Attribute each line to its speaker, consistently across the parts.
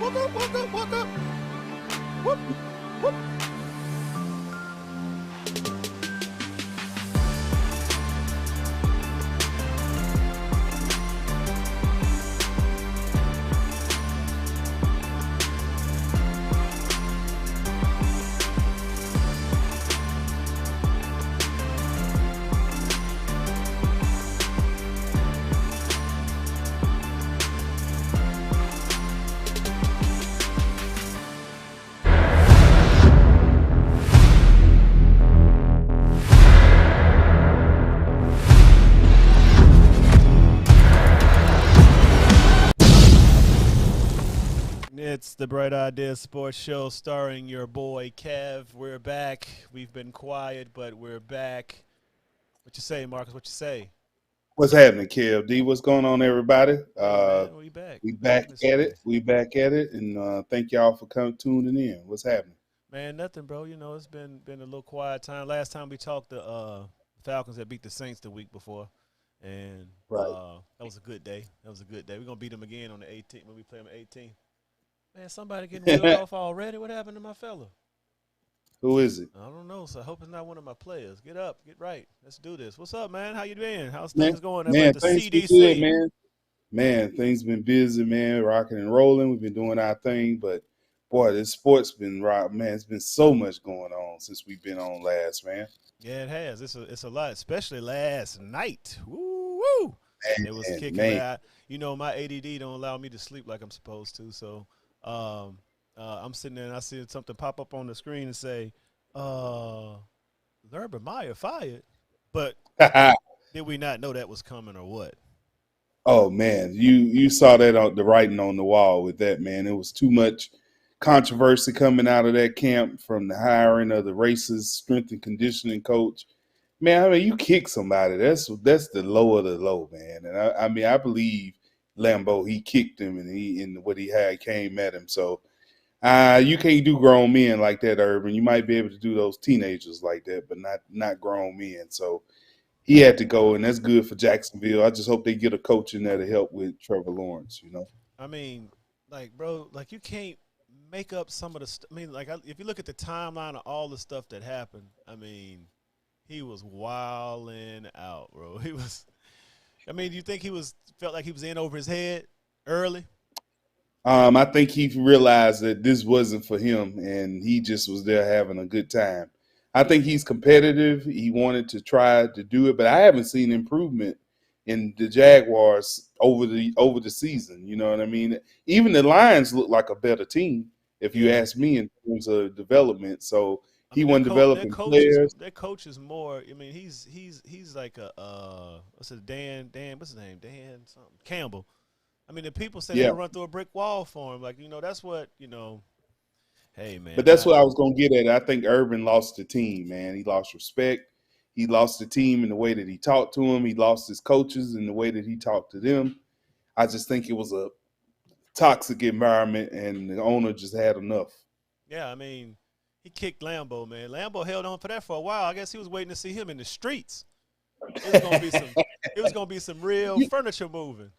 Speaker 1: Woke up, woke up, woke up. Whoop, whoop. It's the Bright Idea Sports Show starring your boy Kev. We're back. We've been quiet, but we're back. What you say, Marcus? What you say?
Speaker 2: What's happening, KLD? What's going on, everybody?
Speaker 1: Hey man, we back.
Speaker 2: We
Speaker 1: We back
Speaker 2: back
Speaker 1: in this
Speaker 2: at it.
Speaker 1: space.
Speaker 2: We back at it, and thank y'all for coming tuning in. What's happening?
Speaker 1: Man, nothing, bro. You know, it's been a little quiet time. Last time we talked, the Falcons had beat the Saints the week before, and
Speaker 2: Right.
Speaker 1: that was a good day. That was a good day. We're gonna beat them again on the 18th when we play them 18th. Man, somebody getting wheeled off already. What happened to my fella?
Speaker 2: Who is it,
Speaker 1: I don't know. So I hope it's not one of my players. Get up, get right. Let's do this. What's up, man? How you doing? How's
Speaker 2: man?
Speaker 1: things going over at
Speaker 2: Man,
Speaker 1: the
Speaker 2: things been good,
Speaker 1: CDC?
Speaker 2: man. Man, things been busy, man. Rocking and rolling. We've been doing our thing, but boy, this sports been rock, man. It's been so much going on since we've been on last, man.
Speaker 1: Yeah, it has. It's a lot, especially last night. Woo woo! It was kicking
Speaker 2: Man,
Speaker 1: back. You know, my ADD don't allow me to sleep like I'm supposed to. So, um, I'm sitting there and I see something pop up on the screen and say, uh, "Urban Meyer fired," but
Speaker 2: man.
Speaker 1: did we not know that was coming or what?
Speaker 2: Oh man, you saw that on the writing on the wall with that, man. It was too much controversy coming out of that camp from the hiring of the racist strength and conditioning coach. Man, I mean, you kick somebody. That's the low of the low, man. And I mean, I believe Lambeau, he kicked him, and he and what he had came at him. So you can't do grown men like that, Urban. You might be able to do those teenagers like that, but not grown men. So he had to go, and that's good for Jacksonville. I just hope they get a coach in there to help with Trevor Lawrence.
Speaker 1: I mean, like, bro, like you can't make up some of the. I mean, like, if you look at the timeline of all the stuff that happened, I mean, he was wilding out, bro. He was. I mean, do you think he was felt like he was in over his head early?
Speaker 2: I think he realized that this wasn't for him, and he just was there having a good time. I think he's competitive. He wanted to try to do it, but I haven't seen improvement in the Jaguars over the season. You know what I mean? Even the Lions look like a better team, if you
Speaker 1: Yeah.
Speaker 2: ask me, in terms of development. So
Speaker 1: I
Speaker 2: he
Speaker 1: mean,
Speaker 2: wasn't developing players.
Speaker 1: their coach is more. I mean, he's like a what's it, Dan, what's his name, Dan something Campbell. I mean, the people say
Speaker 2: Yeah.
Speaker 1: they'll run through a brick wall for him. Like, that's what. Hey,
Speaker 2: But
Speaker 1: man,
Speaker 2: that's what I was going to get at. I think Urban lost the team, man. He lost respect. He lost the team in the way that he talked to him. He lost his coaches in the way that he talked to them. I just think it was a toxic environment, and the owner just had enough.
Speaker 1: yeah, I mean, he kicked Lambo, man. Lambo held on for that for a while. I guess he was waiting to see him in the streets. It was gonna be some. It was gonna be some real
Speaker 2: you,
Speaker 1: furniture moving.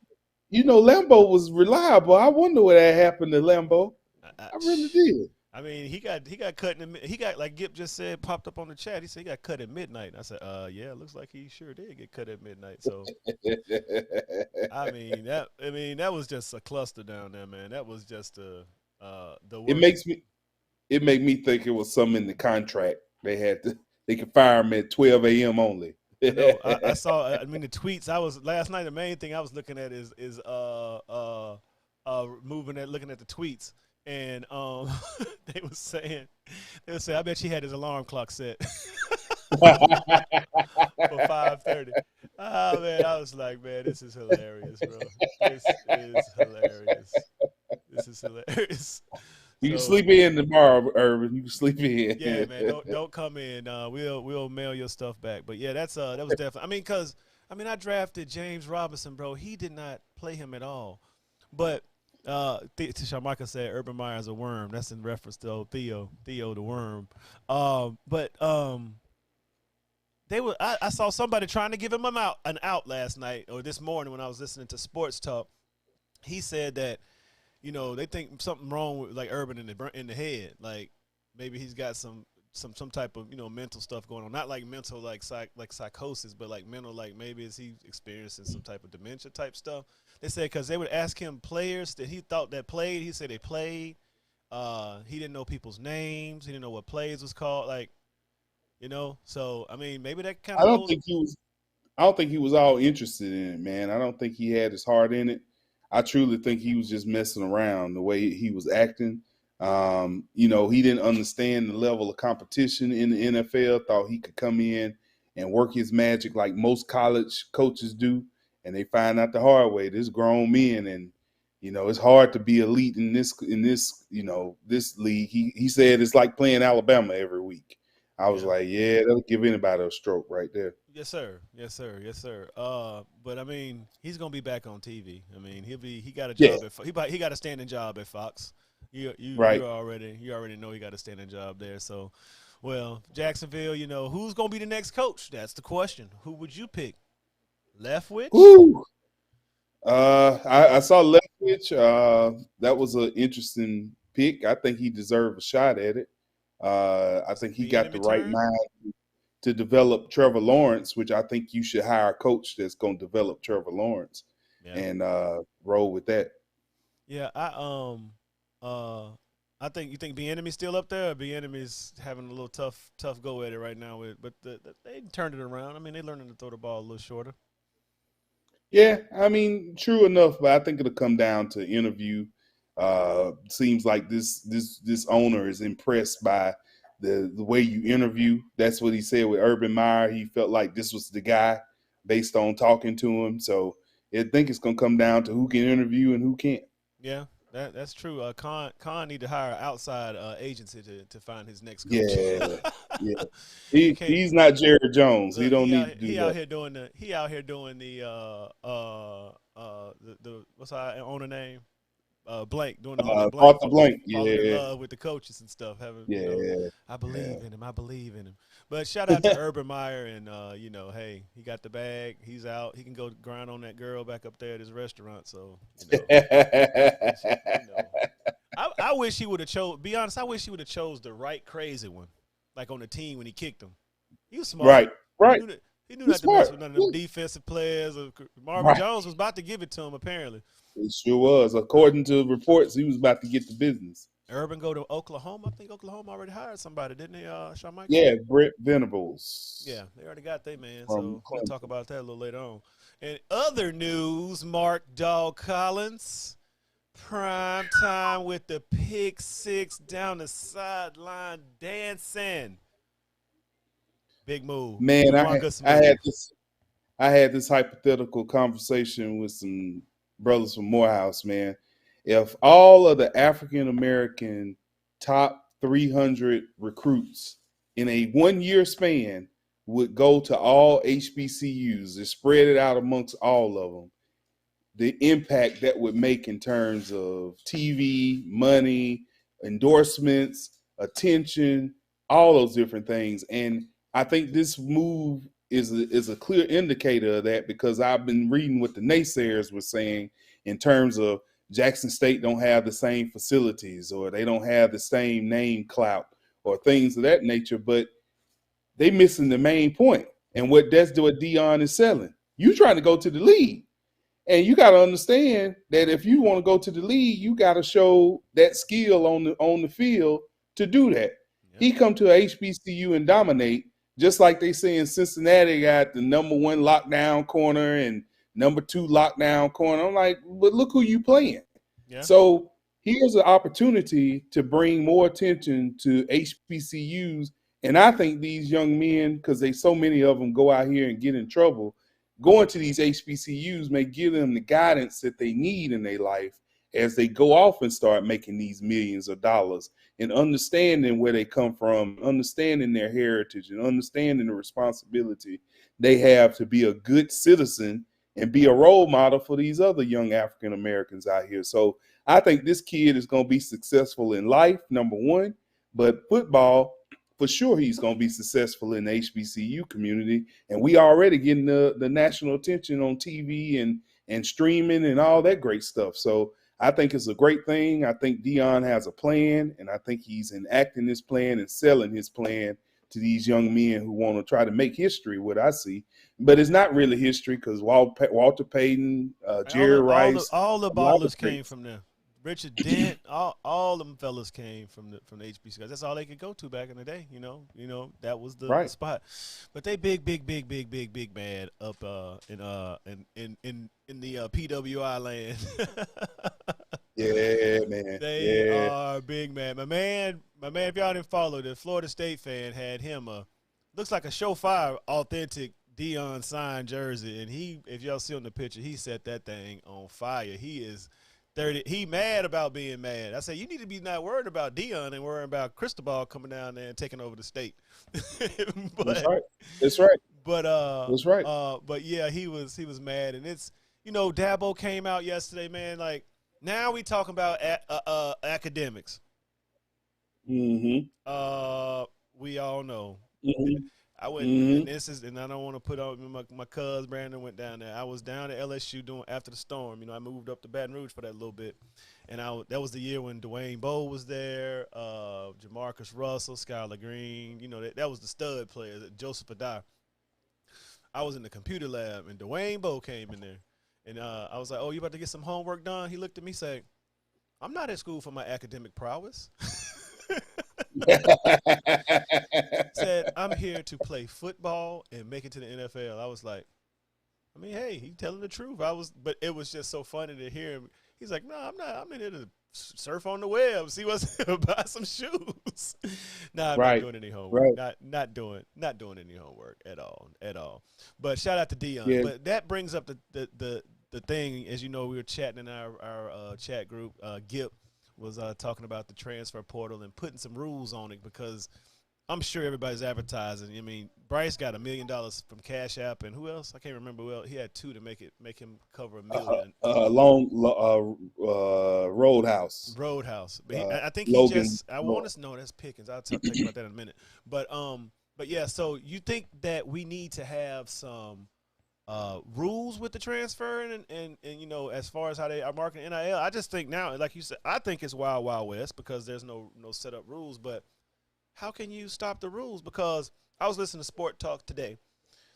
Speaker 2: Lambo was reliable. I wonder what that happened to Lambo.
Speaker 1: I, I,
Speaker 2: I really did.
Speaker 1: I mean, he got cut in the he got like Gip just said popped up on the chat. He said he got cut at midnight. I said, yeah, it looks like he sure did get cut at midnight. So I mean that was just a cluster down there, man. That was just the
Speaker 2: it
Speaker 1: worst.
Speaker 2: makes me. It made me think it was some in the contract. They could fire him at 12 a.m. only.
Speaker 1: I know. I saw. I mean, the tweets. I was last night. The main thing I was looking at is moving at looking at the tweets, and they was saying I bet she had his alarm clock set for 5:30. Oh man, I was like, man, this is hilarious, bro. This is hilarious. This is hilarious.
Speaker 2: You can
Speaker 1: So
Speaker 2: sleep in tomorrow, Irvin. You can sleep
Speaker 1: yeah,
Speaker 2: in.
Speaker 1: man, don't come in. We'll mail your stuff back. But yeah, that was definitely. I mean, cause I drafted James Robinson, bro. He did not play him at all. But to Shamika said, Urban Meyer's a worm. That's in reference to Theo the worm. But they were. I saw somebody trying to give him an out last night or this morning when I was listening to Sports Talk. He said that they think something wrong with like Urban in the head. Like maybe he's got some type of mental stuff going on. Not like mental like psychosis, but like mental like maybe is he experiencing some type of dementia type stuff. They said because they would ask him players that he thought that played. He said they played. He didn't know people's names. He didn't know what plays was called. Like so I mean maybe that kind
Speaker 2: I
Speaker 1: of
Speaker 2: don't
Speaker 1: goes.
Speaker 2: think he was. I don't think he was all interested in it, man. I don't think he had his heart in it. I truly think he was just messing around the way he was acting. He didn't understand the level of competition in the NFL, thought he could come in and work his magic like most college coaches do. And they find out the hard way. This grown men and it's hard to be elite in this league. He said it's like playing Alabama every week. I was
Speaker 1: Yeah.
Speaker 2: like, yeah, that'll give anybody a stroke right there.
Speaker 1: Yes, sir. Yes, sir. Yes, sir. But I mean, he's gonna be back on TV. I mean, he got a
Speaker 2: Yeah,
Speaker 1: job he got a standing job at Fox.
Speaker 2: right.
Speaker 1: You already know he got a standing job there. So, well, Jacksonville, who's gonna be the next coach? That's the question. Who would you pick? Leftwich?
Speaker 2: Woo. I saw Leftwich. That was an interesting pick. I think he deserved a shot at it. I think he
Speaker 1: The
Speaker 2: got
Speaker 1: enemy
Speaker 2: the right
Speaker 1: turn?
Speaker 2: mind to develop Trevor Lawrence, which I think you should hire a coach that's going to develop Trevor Lawrence
Speaker 1: Yeah.
Speaker 2: and roll with that.
Speaker 1: Yeah. Uh I think you think the enemy's still up there. Or the enemy's having a little tough go at it right now. But they turned it around. I mean, they learning to throw the ball a little shorter.
Speaker 2: Yeah, I mean, true enough, but I think it'll come down to interview. Seems like this owner is impressed by the way you interview. That's what he said with Urban Meyer. He felt like this was the guy based on talking to him. So I think it's gonna come down to who can interview and who can't.
Speaker 1: Yeah, that's true. Khan need to hire an outside agency to find his next coach.
Speaker 2: Yeah, yeah.
Speaker 1: He can't
Speaker 2: He's not Jerry Jones. He
Speaker 1: look.
Speaker 2: don't need to do
Speaker 1: He out
Speaker 2: that.
Speaker 1: here doing the the what's our owner name? Blank doing the Arthur Blank,
Speaker 2: Arthur Blank.
Speaker 1: falling in
Speaker 2: Yeah,
Speaker 1: love with the coaches and stuff. Having
Speaker 2: yeah,
Speaker 1: I
Speaker 2: yeah.
Speaker 1: believe in him. I believe in him. But shout out to Urban Meyer and hey, he got the bag. He's out. He can go grind on that girl back up there at his restaurant. So I wish he would have chose. Be honest, I wish he would have chose the right crazy one, like on the team when he kicked him. He was smart.
Speaker 2: Right,
Speaker 1: He
Speaker 2: right.
Speaker 1: knew that. He knew
Speaker 2: He's
Speaker 1: not to mess
Speaker 2: smart.
Speaker 1: with none of them
Speaker 2: Yeah.
Speaker 1: defensive players. Or Marvin
Speaker 2: Right.
Speaker 1: Jones was about to give it to him. Apparently,
Speaker 2: It sure was. According to reports, he was about to get the business.
Speaker 1: Urban go to Oklahoma. I think Oklahoma already hired somebody, didn't they? Shawn Michaels.
Speaker 2: Yeah, Brett Venables
Speaker 1: Yeah, they already got their man.
Speaker 2: from
Speaker 1: So we'll talk
Speaker 2: Clemson.
Speaker 1: about that a little later on. And other news: Mark Dog Collins, prime time with the pick six down the sideline dancing. Big move,
Speaker 2: Man,
Speaker 1: humongous
Speaker 2: I had
Speaker 1: move.
Speaker 2: this hypothetical conversation with some brothers from Morehouse, man. If all of the African American top 300 recruits in a 1 year span would go to all HBCUs and spread it out amongst all of them, the impact that would make in terms of TV, money, endorsements, attention, all those different things. And I think this move is a clear indicator of that because I've been reading what the naysayers were saying in terms of Jackson State don't have the same facilities or they don't have the same name clout or things of that nature, but they missing the main point. And what Dion is selling. You trying to go to the league. And you got to understand that if you want to go to the league, you got to show that skill on the field to do that.
Speaker 1: Yeah,
Speaker 2: He come to a HBCU and dominate, just like they say in Cincinnati got the number one lockdown corner and number two lockdown corner. I'm like, but look who you playing.
Speaker 1: yeah,
Speaker 2: So here's an opportunity to bring more attention to HBCUs. And I think these young men, because they so many of them go out here and get in trouble, going to these HBCUs may give them the guidance that they need in their life as they go off and start making these millions of dollars and understanding where they come from, understanding their heritage, and understanding the responsibility they have to be a good citizen and be a role model for these other young African Americans out here. So I think this kid is going to be successful in life, number one, but football, for sure, he's going to be successful in the HBCU community. And we already getting the national attention on TV and streaming and all that great stuff. So I think it's a great thing. I think Deion has a plan, and I think he's enacting this plan and selling his plan to these young men who want to try to make history, what I see. But it's not really history because Walter Payton, Jerry Rice,
Speaker 1: All the
Speaker 2: a lot of
Speaker 1: ballers came from there. Richard Dent, all them fellas came from the HBC guys. That's all they could go to back in the day. That was the
Speaker 2: right.
Speaker 1: spot. But they big mad up in the PWI land.
Speaker 2: Yeah, man.
Speaker 1: They are big mad. My man. If y'all didn't follow, the Florida State fan had him looks like a Showfire authentic Deion signed jersey, and if y'all see on the picture, he set that thing on fire. He is 30. He mad about being mad. I say you need to be not worried about Deion and worrying about Cristobal coming down there and taking over the state.
Speaker 2: That's right. That's right.
Speaker 1: But
Speaker 2: that's right.
Speaker 1: But yeah, he was mad, and it's Dabo came out yesterday, man. Like now we talking about academics.
Speaker 2: Mm-hmm.
Speaker 1: We all know.
Speaker 2: Mm-hmm.
Speaker 1: I went, and I don't want to put on my cousin Brandon went down there. I was down at LSU after the storm. I moved up to Baton Rouge for that little bit, and that was the year when Dwayne Bowe was there, Jamarcus Russell, Skylar Green. That was the stud players. Joseph Adai. I was in the computer lab, and Dwayne Bowe came in there, and I was like, "Oh, you about to get some homework done?" He looked at me, saying, "I'm not at school for my academic prowess." Said, "I'm here to play football and make it to the NFL." I was like, hey, he telling the truth. But it was just so funny to hear him. He's like, "No, I'm not. I'm in here to surf on the web, see what's buy some shoes." Nah, I'm not doing any homework.
Speaker 2: Right.
Speaker 1: Not doing any homework at all. But shout out to Deion.
Speaker 2: Yeah.
Speaker 1: But that brings up the thing. As you know, we were chatting in our chat group. Gip was talking about the transfer portal and putting some rules on it because I'm sure everybody's advertising. I mean, Bryce got $1 million from Cash App, and who else? I can't remember. Well, he had two to make him cover $1 million.
Speaker 2: Roadhouse.
Speaker 1: Roadhouse. But I think
Speaker 2: Logan,
Speaker 1: I want to know that's Pickens. I'll tell you about that in a minute. But yeah. So you think that we need to have some rules with the transfer and as far as how they are marketing NIL? I just think now, like you said, I think it's wild west because there's no set up rules, but how can you stop the rules? Because I was listening to Sport Talk today.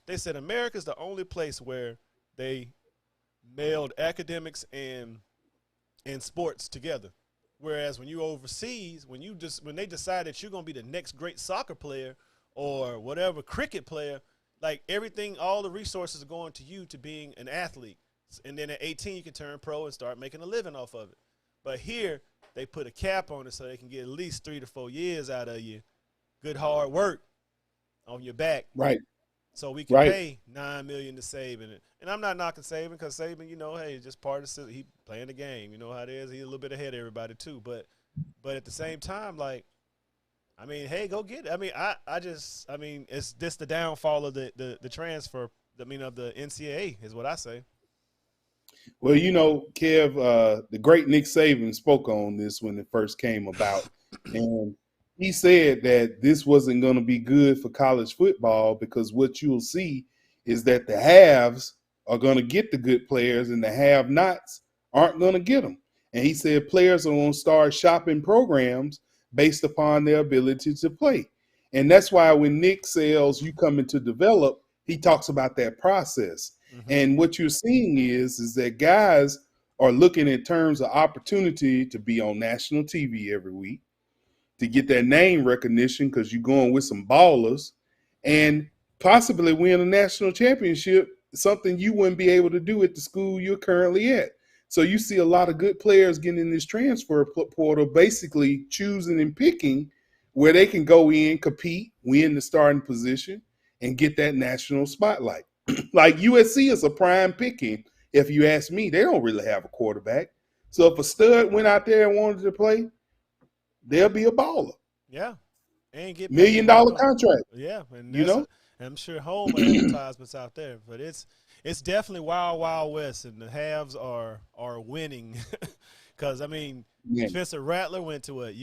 Speaker 1: They said America's the only place where they meld academics and sports together. Whereas when you overseas, when they decide that you're going to be the next great soccer player or whatever cricket player, like everything, all the resources are going to you to being an athlete. And then at 18, you can turn pro and start making a living off of it. But here, they put a cap on it so they can get at least 3 to 4 years out of you. Good hard work on your back.
Speaker 2: Right.
Speaker 1: So we can pay $9 million to Saban. And I'm not knocking Saban because Saban, hey, just part of the he playing the game. You know how it is. He's a little bit ahead of everybody too. But at the same time, like, I mean, hey, go get it. I mean, it's this the downfall of the transfer. I mean, of the NCAA is what I say.
Speaker 2: Well, Kev, the great Nick Saban spoke on this when it first came about, and he said that this wasn't going to be good for college football because what you'll see is that the haves are going to get the good players and the have-nots aren't going to get them. And he said players are going to start shopping programs based upon their ability to play. And that's why when Nick sells You Coming to Develop, he talks about that process. Mm-hmm. And what you're seeing is that guys are looking in terms of opportunity to be on national TV every week, to get that name recognition because you're going with some ballers, and possibly win a national championship, something you wouldn't be able to do at the school you're currently at. So you see a lot of good players getting in this transfer portal, basically choosing and picking where they can go in, compete, win the starting position, and get that national spotlight. Like USC is a prime picking. If you ask me, they don't really have a quarterback. So if a stud went out there and wanted to play, they'll be a baller.
Speaker 1: Yeah. And get
Speaker 2: $1 million contract.
Speaker 1: Yeah. And I'm sure home advertisements out there, but it's definitely wild west, and the haves are winning. Because, I mean, Spencer Rattler went to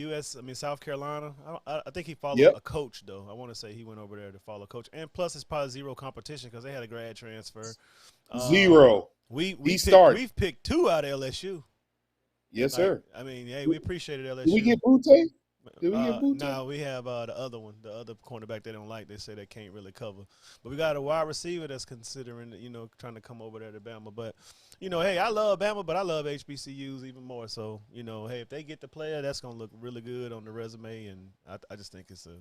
Speaker 1: South Carolina. I think he followed a coach, though. I want to say he went over there to follow a coach. And plus, it's probably zero competition because they had a grad transfer.
Speaker 2: Zero.
Speaker 1: We've picked 2 out of LSU.
Speaker 2: Yes,
Speaker 1: Like,
Speaker 2: sir.
Speaker 1: I mean, hey,
Speaker 2: Did
Speaker 1: we appreciate it,
Speaker 2: we
Speaker 1: LSU.
Speaker 2: get Butte? Did we get Butte?
Speaker 1: No, we have the other one, the other cornerback they don't like. They say they can't really cover. But we got a wide receiver that's considering, trying to come over there to Bama. But, hey, I love Bama, but I love HBCUs even more. So, hey, if they get the player, that's gonna look really good on the resume, and I just think it's a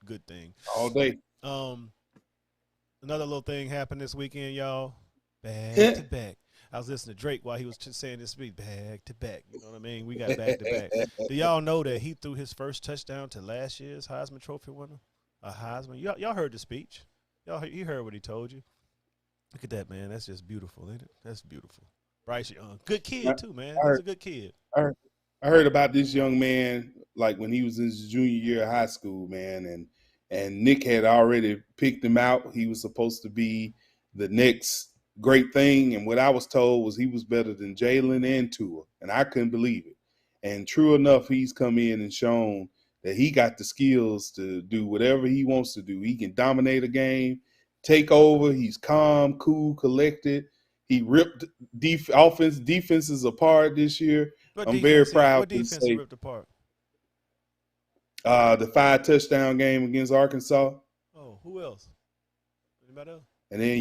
Speaker 1: good thing.
Speaker 2: All day.
Speaker 1: Another little thing happened this weekend, y'all. Back to back. I was listening to Drake while he was saying this speech. Back to back. You know what I mean? We got back to back. Do y'all know that he threw his first touchdown to last year's Heisman Trophy winner? A Heisman. Y'all heard the speech. You heard what he told you. Look at that, man. That's just beautiful, ain't it? That's beautiful. Bryce Young. Good kid, too, man. He's a good kid.
Speaker 2: I heard about this young man, like when he was in his junior year of high school, man, and Nick had already picked him out. He was supposed to be the next great thing, and what I was told was he was better than Jalen and Tua, and I couldn't believe it. And true enough, he's come in and shown that he got the skills to do whatever he wants to do. He can dominate a game, take over. He's calm, cool, collected. He ripped defenses apart this year. I'm very proud
Speaker 1: what
Speaker 2: to
Speaker 1: defense
Speaker 2: say
Speaker 1: he ripped apart?
Speaker 2: the 5-touchdown game against Arkansas,
Speaker 1: Oh, who else? Anybody else?
Speaker 2: and then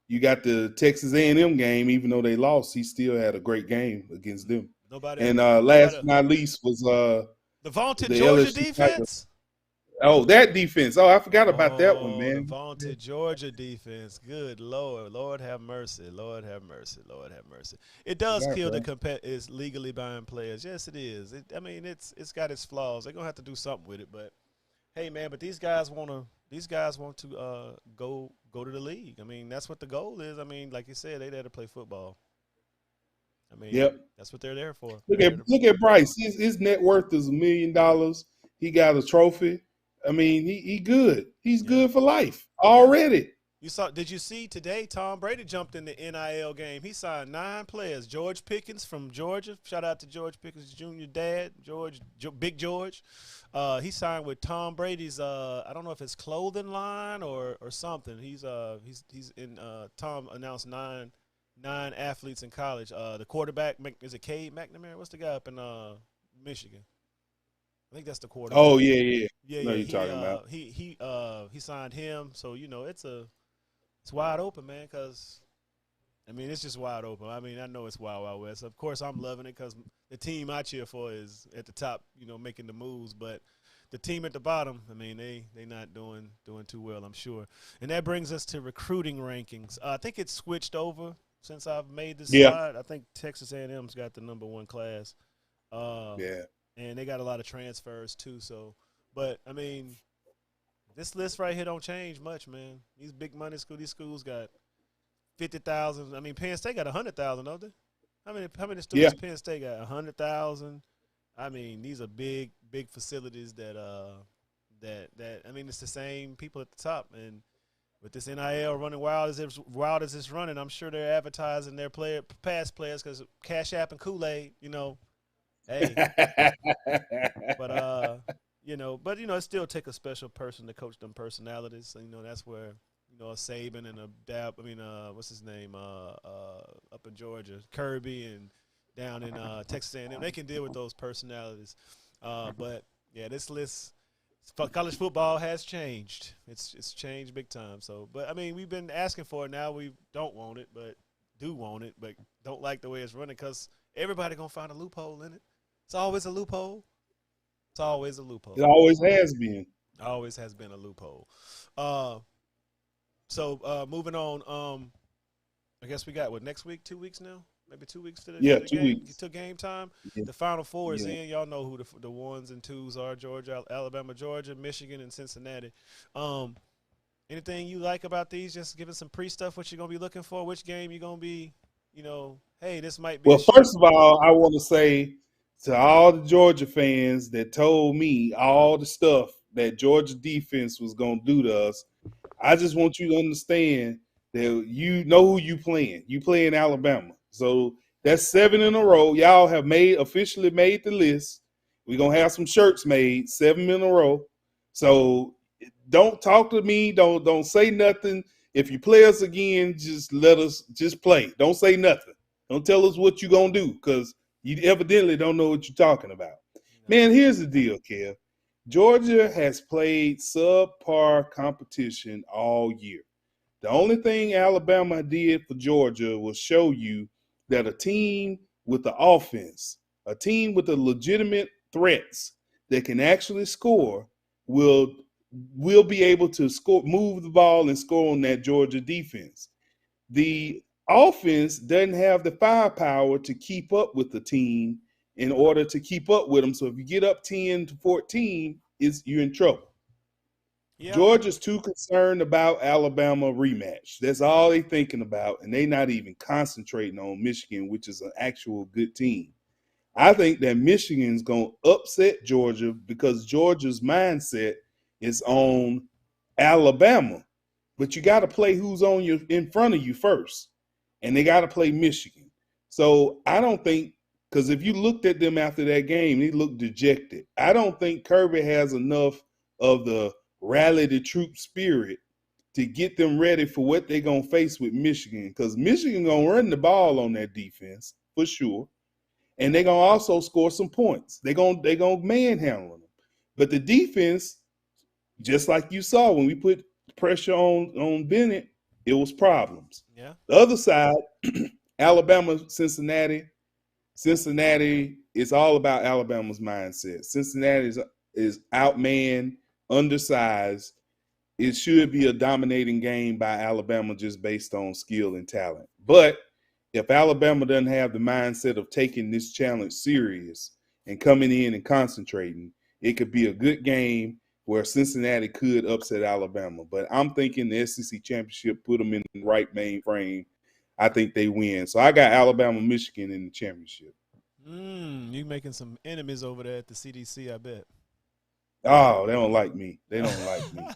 Speaker 2: you got the Texas A&M game. Even though they lost, he still had a great game against them.
Speaker 1: Nobody
Speaker 2: And
Speaker 1: else.
Speaker 2: last but not least was
Speaker 1: The vaunted
Speaker 2: the
Speaker 1: Georgia
Speaker 2: LSU
Speaker 1: defense?
Speaker 2: Oh, that defense. Oh, I forgot about that one,
Speaker 1: The
Speaker 2: man.
Speaker 1: vaunted Georgia defense. Good Lord. Lord have mercy. Lord have mercy. Lord have mercy. It does kill the is legally buying players. Yes, it is. It's got its flaws. They're gonna have to do something with it. But hey, man, but these guys want to go to the league. I mean, that's what the goal is. I mean, like you said, they there to play football. I mean,
Speaker 2: Yep.
Speaker 1: That's what they're there for.
Speaker 2: Look at Bryce. His net worth is $1 million. He got a trophy. I mean, he good. He's good for life already.
Speaker 1: Did you see today Tom Brady jumped in the NIL game? He signed 9 players. George Pickens from Georgia. Shout out to George Pickens' junior dad, Big George. He signed with Tom Brady's I don't know if it's clothing line or something. He's in Tom announced 9 athletes in college. The quarterback is it Cade McNamara? What's the guy up in Michigan? I think that's the quarterback.
Speaker 2: Oh yeah.
Speaker 1: Yeah,
Speaker 2: know you're talking about.
Speaker 1: He signed him, so it's wide open, man. Because I mean, it's just wide open. I mean, I know it's Wild West. Of course, I'm loving it because the team I cheer for is at the top, making the moves. But the team at the bottom, I mean, they not doing too well, I'm sure. And that brings us to recruiting rankings. I think it's switched over since I've made this slide. I think Texas A&M's got the #1 class. And they got a lot of transfers too. So, but I mean, this list right here don't change much, man. These big money these schools got 50,000. I mean, Penn State got 100,000, don't they? How many students Penn State got? 100,000. I mean, these are big facilities that I mean, it's the same people at the top. And with this NIL running wild as it's running, I'm sure they're advertising their past players because Cash App and Kool-Aid, Hey, but it still take a special person to coach them personalities. So, that's where a Saban and a Dab. I mean, what's his name? Up in Georgia, Kirby, and down in Texas A&M, they can deal with those personalities. But yeah, this list, college football has changed. It's changed big time. So, but I mean, we've been asking for it. Now we don't want it, but do want it, but don't like the way it's running because everybody gonna find a loophole in it. It's always a loophole. It's always a loophole.
Speaker 2: It always has been.
Speaker 1: Always has been a loophole. So moving on. I guess we got next week? 2 weeks now? Maybe 2 weeks to the
Speaker 2: 2
Speaker 1: game.
Speaker 2: weeks.
Speaker 1: To game time.
Speaker 2: Yeah.
Speaker 1: The Final Four is in. Y'all know who the 1s and 2s are: Georgia, Alabama, Georgia, Michigan, and Cincinnati. Anything you like about these? Just giving some pre-stuff. What you're gonna be looking for? Which game you're gonna be? Hey, this might be.
Speaker 2: Well, first of all, I want to say to all the Georgia fans that told me all the stuff that Georgia defense was going to do to us, I just want you to understand that you know who you playing. You playing Alabama. So that's 7 in a row. Y'all have officially made the list. We're going to have some shirts made, 7 in a row. So don't talk to me. Don't say nothing. If you play us again, just let us just play. Don't say nothing. Don't tell us what you're going to do because You evidently don't know what you're talking about.
Speaker 1: No.
Speaker 2: Man, here's the deal, Kev. Georgia has played subpar competition all year. The only thing Alabama did for Georgia was show you that a team with the offense, a team with the legitimate threats that can actually score, will be able to score, move the ball and score on that Georgia defense. The offense doesn't have the firepower to keep up with the team in order to keep up with them. So if you get up 10-14, you're in trouble.
Speaker 1: Yeah.
Speaker 2: Georgia's too concerned about Alabama rematch. That's all they thinking about, and they not even concentrating on Michigan, which is an actual good team. I think that Michigan's going to upset Georgia because Georgia's mindset is on Alabama. But you got to play who's on your in front of you first, and they got to play Michigan. So I don't think, because if you looked at them after that game, they looked dejected. I don't think Kirby has enough of the rally the troop spirit to get them ready for what they're going to face with Michigan, because Michigan going to run the ball on that defense for sure. And they're going to also score some points. They're going to manhandle them. But the defense, just like you saw when we put pressure on Bennett, it was problems.
Speaker 1: Yeah.
Speaker 2: The other side, Alabama, Cincinnati. Cincinnati is all about Alabama's mindset. Cincinnati is outmanned, undersized. It should be a dominating game by Alabama just based on skill and talent. But if Alabama doesn't have the mindset of taking this challenge serious and coming in and concentrating, it could be a good game where Cincinnati could upset Alabama. But I'm thinking the SEC championship put them in the right main frame. I think they win. So I got Alabama, Michigan in the championship.
Speaker 1: You making some enemies over there at the CDC, I bet.
Speaker 2: Oh, they don't like me. They don't like me.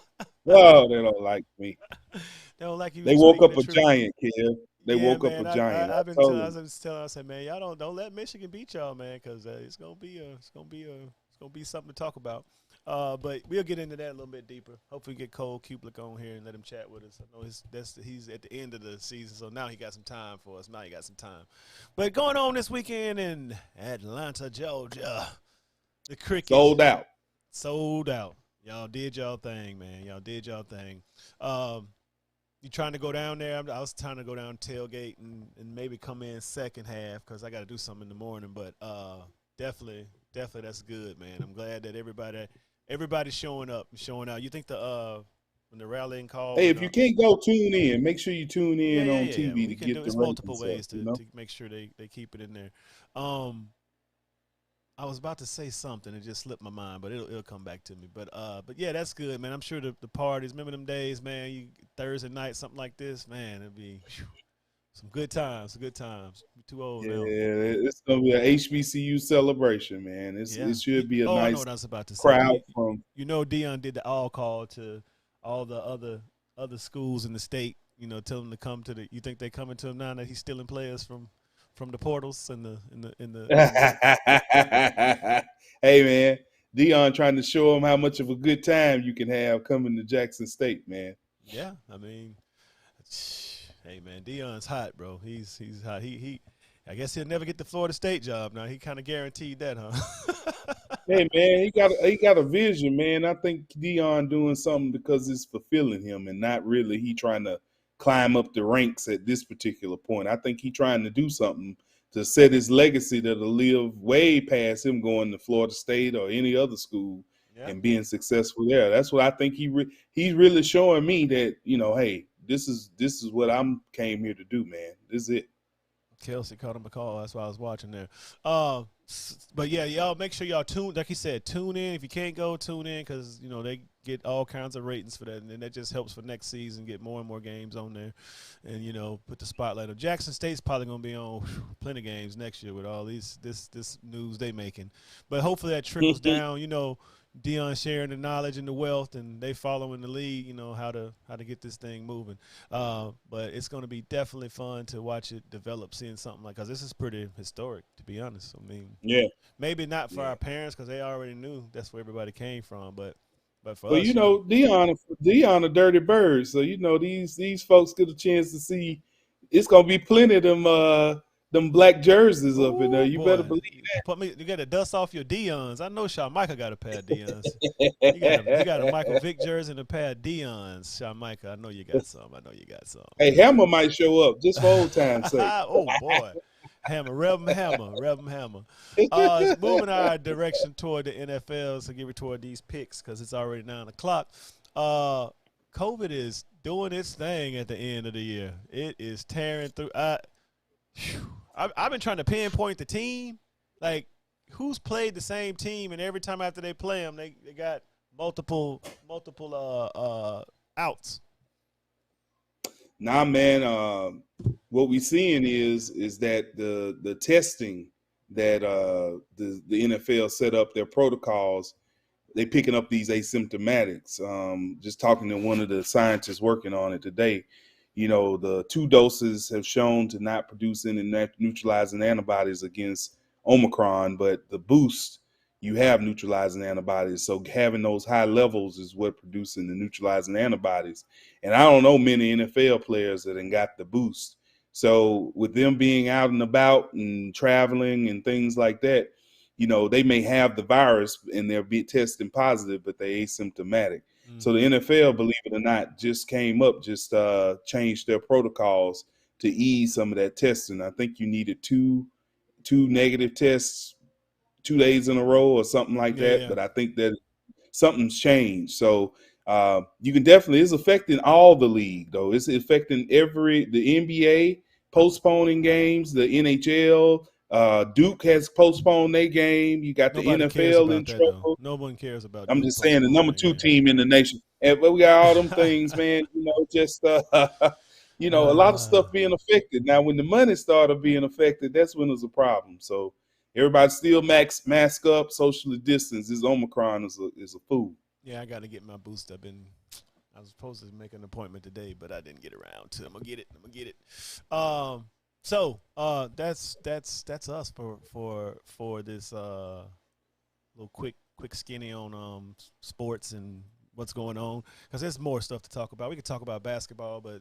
Speaker 2: Oh, they don't like me.
Speaker 1: They don't like you.
Speaker 2: They woke up a giant, kid. They woke up a giant.
Speaker 1: I've been telling. I was telling. I said, man, y'all don't let Michigan beat y'all, man, because it's gonna be something to talk about. But we'll get into that a little bit deeper. Hopefully, get Cole Cuplik on here and let him chat with us. I know he's at the end of the season, so now he got some time for us. Now he got some time. But going on this weekend in Atlanta, Georgia, the Crickets
Speaker 2: sold out.
Speaker 1: Sold out. Y'all did y'all thing, man. Y'all did y'all thing. You trying to go down there? I was trying to go down tailgate and maybe come in second half because I got to do something in the morning. But definitely that's good, man. I'm glad that everybody's showing up and showing out. You think when the rallying call?
Speaker 2: Hey, if you can't go, tune in. Make sure you tune in on TV to get the
Speaker 1: There's multiple ways
Speaker 2: to
Speaker 1: make sure they keep it in there. I was about to say something, it just slipped my mind, but it'll come back to me. But yeah, that's good, man. I'm sure the parties, remember them days, man? Thursday night, something like this, man. It'd be some good times. Some good times. We're too old now.
Speaker 2: Yeah, it's gonna be an HBCU celebration, man. It should be a nice
Speaker 1: I know what I was about to say.
Speaker 2: Crowd from.
Speaker 1: Deion did the all call to all the other schools in the state. Tell them to come to the. You think they coming to him now that he's stealing players from the portals and the
Speaker 2: Hey man, Deion trying to show him how much of a good time you can have coming to Jackson State, man.
Speaker 1: Yeah, I mean, hey man, Deion's hot, bro. He's hot. He I guess he'll never get the Florida State job now. He kind of guaranteed that, huh?
Speaker 2: Hey man, he got a vision, man. I think Deion doing something because it's fulfilling him and not really he trying to climb up the ranks at this particular point. I think he's trying to do something to set his legacy that'll live way past him going to Florida State or any other school and being successful there. That's what I think he's really showing me that, hey, this is what I'm came here to do, man. This is it.
Speaker 1: Kelsey caught him a call. That's why I was watching there. But yeah, y'all make sure y'all tune. Like he said, tune in. If you can't go, tune in because they get all kinds of ratings for that, and then that just helps for next season. Get more and more games on there, and put the spotlight on. Jackson State's probably gonna be on plenty of games next year with all this news they making. But hopefully that trickles down. Deion sharing the knowledge and the wealth, and they following the lead, how to get this thing moving. But it's going to be definitely fun to watch it develop, seeing something because this is pretty historic, to be honest. I mean, maybe not for our parents because they already knew that's where everybody came from, but for us.
Speaker 2: Deion a dirty bird, so these folks get a chance to see. It's going to be plenty of them them black jerseys up in there.
Speaker 1: Oh
Speaker 2: You better
Speaker 1: boy,
Speaker 2: believe
Speaker 1: you got to dust off your Dion's. I know Shawn Michael got a pair of Dion's. You got a
Speaker 2: that.
Speaker 1: Michael Vick jersey and a pair of Dion's. Shawn Michael, I know you got some. I know you got some.
Speaker 2: Hey, Hammer might show up just for old time's sake.
Speaker 1: Oh boy, Hammer, Reverend Hammer, Reverend Hammer. Moving our direction toward the NFL, so get it toward these picks because it's already 9 o'clock. COVID is doing its thing at the end of the year. It is tearing through. I've been trying to pinpoint the team, like who's played the same team, and every time after they play them, they got multiple outs.
Speaker 2: Nah, man. What we seeing is that the testing that the NFL set up their protocols, they picking up these asymptomatics. Just talking to one of the scientists working on it today, the 2 doses have shown to not produce any neutralizing antibodies against Omicron, but the boost, you have neutralizing antibodies. So having those high levels is what producing the neutralizing antibodies. And I don't know many NFL players that ain't got the boost. So with them being out and about and traveling and things like that, they may have the virus and they'll be testing positive, but they're asymptomatic. So the NFL, believe it or not, just changed their protocols to ease some of that testing. I think you needed two negative tests 2 days in a row or something like that.
Speaker 1: Yeah.
Speaker 2: But I think that something's changed. So you can definitely, it's affecting all the league though. It's affecting the NBA postponing games, the NHL. Duke has postponed their game. You got
Speaker 1: Nobody
Speaker 2: the
Speaker 1: cares
Speaker 2: NFL
Speaker 1: about
Speaker 2: in
Speaker 1: that,
Speaker 2: trouble.
Speaker 1: though. No one cares about.
Speaker 2: I'm
Speaker 1: Duke
Speaker 2: just saying the
Speaker 1: postponing
Speaker 2: number
Speaker 1: their
Speaker 2: 2
Speaker 1: game.
Speaker 2: team in the nation. And but we got all them things, man. Just a lot of stuff being affected. Now, when the money started being affected, that's when there's a problem. So everybody still mask up, socially distance. This Omicron is a fool.
Speaker 1: Yeah, I got to get my boost. I was supposed to make an appointment today, but I didn't get around to it. I'm gonna get it. So that's us for this little quick skinny on sports and what's going on, because there's more stuff to talk about. We could talk about basketball, but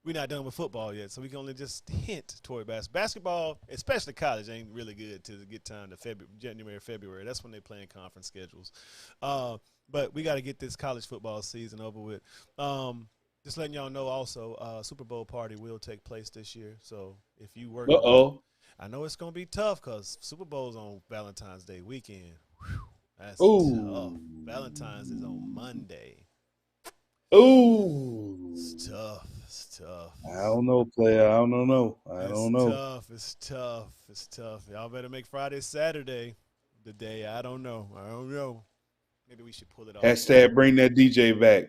Speaker 1: we're not done with football yet, so we can only just hint toward basketball, especially college, ain't really good to get time to January, February. That's when they play in conference schedules. But we got to get this college football season over with. Just letting y'all know also, Super Bowl party will take place this year. So if you work, I know it's going to be tough because Super Bowl's on Valentine's Day weekend. Whew, that's tough. Valentine's is on Monday.
Speaker 2: Ooh.
Speaker 1: It's tough.
Speaker 2: I don't know, player. I don't know.
Speaker 1: It's tough. Y'all better make Friday, Saturday the day. I don't know. Maybe we should pull it off.
Speaker 2: Hashtag bring that DJ back.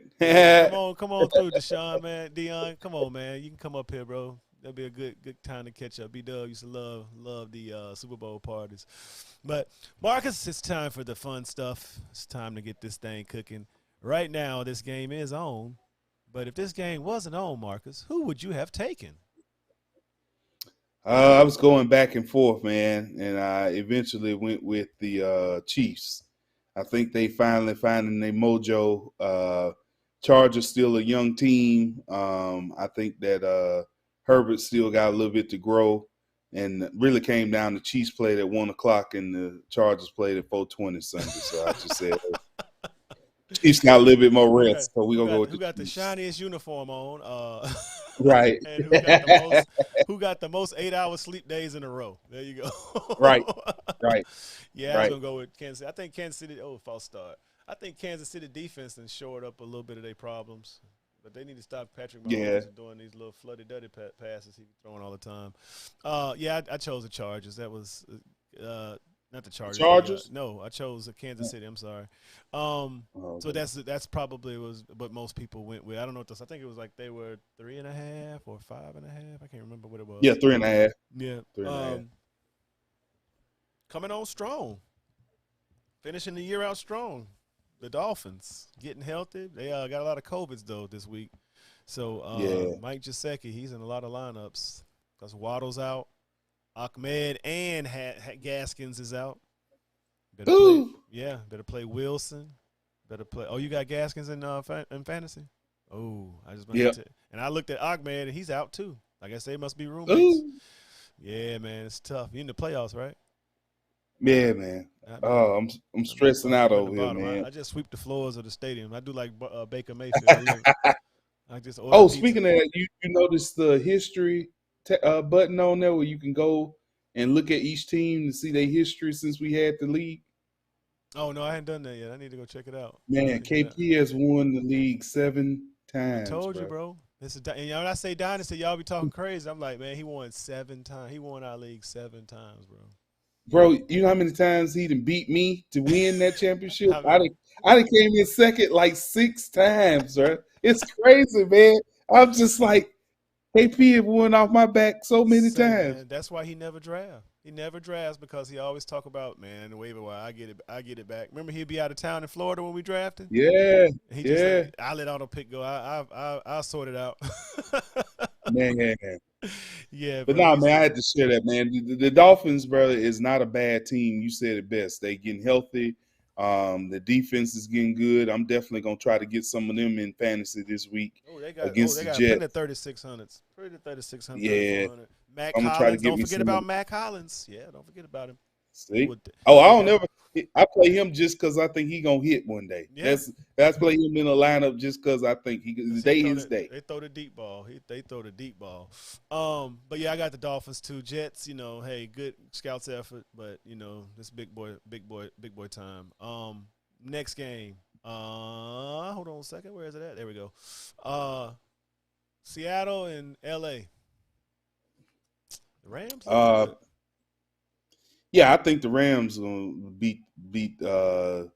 Speaker 1: Come on through, Deshaun, man. Dion, come on, man. You can come up here, bro. That'll be a good time to catch up. B-Dub used to love the Super Bowl parties. But, Marcus, it's time for the fun stuff. It's time to get this thing cooking. Right now, this game is on. But if this game wasn't on, Marcus, who would you have taken?
Speaker 2: I was going back and forth, man, and I eventually went with the Chiefs. I think they finally finding their mojo. Chargers still a young team. I think that Herbert still got a little bit to grow, and really came down to Chiefs played at 1:00 and the Chargers played at 4:20 Sunday. So I just said Chiefs got a little bit more rest. So we're gonna go with
Speaker 1: who got the shiniest uniform on.
Speaker 2: Right.
Speaker 1: And who got the most 8-hour sleep days in a row. There you go.
Speaker 2: Right.
Speaker 1: Yeah, I was going to go with Kansas City. I think Kansas City – false start. I think Kansas City defense then shored up a little bit of their problems. But they need to stop Patrick Mahomes from doing these little floody-duddy passes he's throwing all the time. I chose the Chargers. That was not the Chargers.
Speaker 2: Chargers?
Speaker 1: No, I chose Kansas City. I'm sorry. So that's probably was what most people went with. I don't know what this. I think it was like they were 3.5 or 5.5. I can't remember what it was.
Speaker 2: Yeah, 3.5.
Speaker 1: Yeah,
Speaker 2: 3.5.
Speaker 1: Coming on strong, finishing the year out strong. The Dolphins getting healthy. They got a lot of COVIDs though this week. So Mike Gesicki, he's in a lot of lineups. Because Waddle's out. Ahmed and Gaskins is out. Better play Wilson. Better play. Oh, you got Gaskins in fantasy? Oh, I just and I looked at Ahmed and he's out too. Like I say, must be roommates. Yeah, man, it's tough. You in the playoffs, right?
Speaker 2: Yeah, man.
Speaker 1: I'm in.
Speaker 2: Oh, I'm stressing out
Speaker 1: I'm in the
Speaker 2: over here,
Speaker 1: bottom.
Speaker 2: man.
Speaker 1: I just sweep the floors of the stadium. I do like Baker Mayfield. I just order
Speaker 2: Oh,
Speaker 1: pizza.
Speaker 2: speaking of that, you noticed the history button on there where you can go and look at each team to see their history since we had the league.
Speaker 1: Oh no, I hadn't done that yet. I need to go check it out.
Speaker 2: Man,
Speaker 1: Check it out.
Speaker 2: KP has won the league 7
Speaker 1: I
Speaker 2: times,
Speaker 1: told you,
Speaker 2: bro.
Speaker 1: bro. This is and when I say dynasty, y'all be talking crazy. I'm like, man, he won 7 times. He won our league 7 times, bro.
Speaker 2: Bro, you know how many times he done beat me to win that championship?
Speaker 1: How many?
Speaker 2: I done came in second like 6 times, bro. It's crazy, man. I'm just like, KP have won off my back so many
Speaker 1: Say,
Speaker 2: times.
Speaker 1: man, that's why he never draft. He never drafts because he always talk about, man, the waiver wire. I get it back. Remember, he'd be out of town in Florida when we drafted.
Speaker 2: Yeah,
Speaker 1: He just
Speaker 2: yeah,
Speaker 1: like, I let auto pick go. I'll sort it out.
Speaker 2: man.
Speaker 1: Yeah,
Speaker 2: But
Speaker 1: bro.
Speaker 2: nah, man, I had to share that, man. The Dolphins, brother, is not a bad team. You said it best. They getting healthy. The defense is getting good. I'm definitely gonna try to get some of them in fantasy this week
Speaker 1: Oh
Speaker 2: against
Speaker 1: they
Speaker 2: the
Speaker 1: got plenty of
Speaker 2: Jets.
Speaker 1: 3600s. Pretty 3600,
Speaker 2: Yeah,
Speaker 1: 3400. Mac
Speaker 2: I'm gonna try to
Speaker 1: Hollins.
Speaker 2: get
Speaker 1: Don't
Speaker 2: me
Speaker 1: forget
Speaker 2: some of
Speaker 1: about
Speaker 2: them.
Speaker 1: Mac Hollins. Yeah, don't forget about him. He
Speaker 2: See?
Speaker 1: would
Speaker 2: Oh, I
Speaker 1: they
Speaker 2: don't
Speaker 1: got
Speaker 2: never. I play him just because I think he gonna hit one day.
Speaker 1: yeah.
Speaker 2: That's play him in a lineup just because I think the
Speaker 1: Cause he
Speaker 2: day
Speaker 1: throw
Speaker 2: his
Speaker 1: the
Speaker 2: day.
Speaker 1: they throw the deep ball. They throw the deep ball. But yeah, I got the Dolphins too. Jets, hey, good scouts effort, but this big boy time. Next game. Hold on a second. Where is it at? There we go. Seattle and LA. The Rams look
Speaker 2: Uh,
Speaker 1: good.
Speaker 2: yeah, I think the Rams gonna beat the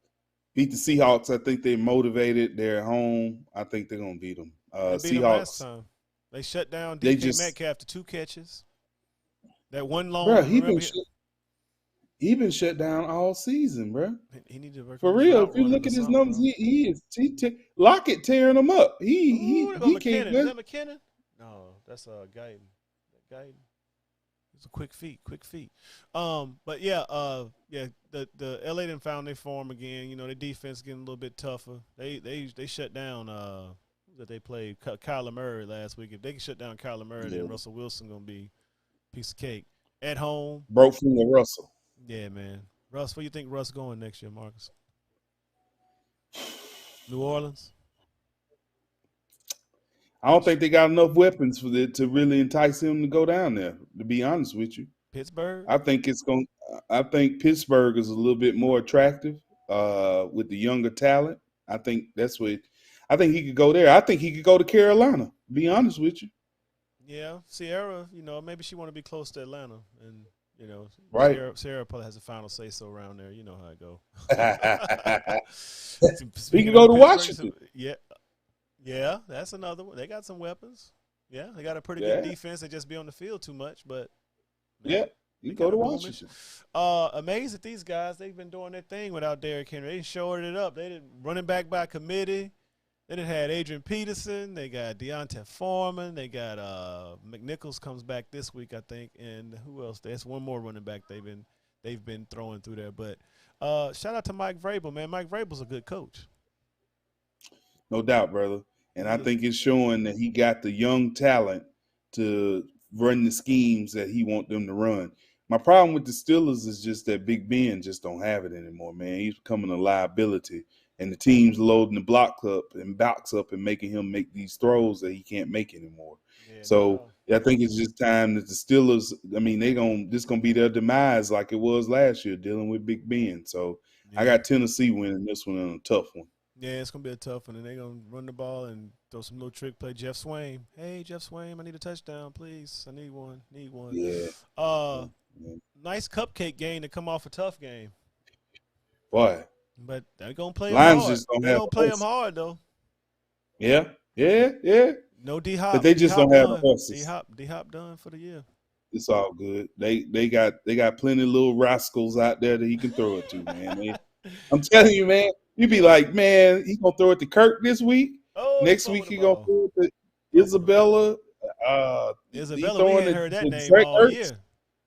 Speaker 2: Seahawks. I think they're motivated. They're at home. I think they're gonna beat them.
Speaker 1: They beat them last
Speaker 2: Seahawks.
Speaker 1: time. They shut down
Speaker 2: They
Speaker 1: DK
Speaker 2: just,
Speaker 1: Metcalf to 2 catches. That one
Speaker 2: bro.
Speaker 1: long. Remember,
Speaker 2: He been shut down all season, bro.
Speaker 1: he needed to work
Speaker 2: For
Speaker 1: on his
Speaker 2: real. If
Speaker 1: route
Speaker 2: you
Speaker 1: running
Speaker 2: look
Speaker 1: or
Speaker 2: at his
Speaker 1: something,
Speaker 2: numbers,
Speaker 1: bro.
Speaker 2: Lockett tearing them up.
Speaker 1: Ooh, there go
Speaker 2: He can't.
Speaker 1: McKinnon. Is that McKinnon? No, that's Guyton. Guyton. It's a quick feet, quick feet. But yeah, the LA didn't found their form again. Their defense getting a little bit tougher. They shut down that they played Kyler Murray last week. If they can shut down Kyler Murray,
Speaker 2: Yeah.
Speaker 1: then Russell Wilson gonna be a piece of cake at home.
Speaker 2: Broke from the Russell.
Speaker 1: Yeah, man. Russ, where you think Russ going next year, Marcus? New Orleans.
Speaker 2: I don't think they got enough weapons to really entice him to go down there. To be honest with you,
Speaker 1: Pittsburgh.
Speaker 2: I think it's going. I think Pittsburgh is a little bit more attractive with the younger talent. I think that's what. I think he could go there. I think he could go to Carolina. To be honest with you,
Speaker 1: Yeah, Sierra. Maybe she want to be close to Atlanta, and
Speaker 2: right?
Speaker 1: Sierra probably has a final say so around there. You know how it go.
Speaker 2: He
Speaker 1: Speaking
Speaker 2: could go
Speaker 1: of
Speaker 2: to
Speaker 1: Pittsburgh,
Speaker 2: Washington.
Speaker 1: yeah, that's another one. They got some weapons. Yeah, they got a pretty good
Speaker 2: Yeah,
Speaker 1: defense. They just be on the field too much, but man,
Speaker 2: yeah. He
Speaker 1: they
Speaker 2: go
Speaker 1: kind
Speaker 2: to
Speaker 1: of booming.
Speaker 2: Washington.
Speaker 1: Amazed at these guys. They've been doing their thing without Derrick Henry. They showed it up. They didn't running back by committee. They done had Adrian Peterson. They got Deontay Foreman. They got McNichols comes back this week, I think, and who else? There's one more running back they've been throwing through there. But shout out to Mike Vrabel, man. Mike Vrabel's a good coach.
Speaker 2: No doubt, brother. And I
Speaker 1: Yeah.
Speaker 2: think it's showing that he got the young talent to run the schemes that he want them to run. My problem with the Steelers is just that Big Ben just don't have it anymore, man. He's becoming a liability. And the team's loading the box up and making him make these throws that he can't make anymore.
Speaker 1: Yeah, no
Speaker 2: So
Speaker 1: doubt.
Speaker 2: I think it's just time that the Steelers, I mean, this gonna be their demise like it was last year, dealing with Big Ben. So I
Speaker 1: Yeah.
Speaker 2: got Tennessee winning this one in a tough one.
Speaker 1: Yeah, it's gonna be a tough one, and they're gonna run the ball and throw some little trick play. Jeff Swain, hey Jeff Swain, I need a touchdown, please. I need one. Need one.
Speaker 2: Yeah.
Speaker 1: Uh,
Speaker 2: Yeah.
Speaker 1: nice cupcake game to come off a tough game,
Speaker 2: Boy,
Speaker 1: but they're gonna play them
Speaker 2: Lions
Speaker 1: hard.
Speaker 2: just don't
Speaker 1: They're
Speaker 2: have
Speaker 1: gonna play them
Speaker 2: horses.
Speaker 1: hard though.
Speaker 2: Yeah, yeah, yeah.
Speaker 1: No D
Speaker 2: But
Speaker 1: Hop.
Speaker 2: they
Speaker 1: D
Speaker 2: just don't
Speaker 1: Hop
Speaker 2: have the
Speaker 1: done.
Speaker 2: horses.
Speaker 1: D Hop done for the year.
Speaker 2: It's all good. They got plenty of little rascals out there that he can throw it to, man. I'm telling you, man. You be like, man, he gonna throw it to Kirk this week.
Speaker 1: Oh, he
Speaker 2: Next week
Speaker 1: fumbled the
Speaker 2: he gonna
Speaker 1: ball.
Speaker 2: throw it to
Speaker 1: Fumbled the ball.
Speaker 2: Isabella. He
Speaker 1: Isabella, we
Speaker 2: throwing
Speaker 1: ain't
Speaker 2: it
Speaker 1: heard that
Speaker 2: to
Speaker 1: name
Speaker 2: Drake
Speaker 1: all
Speaker 2: Ertz.
Speaker 1: year.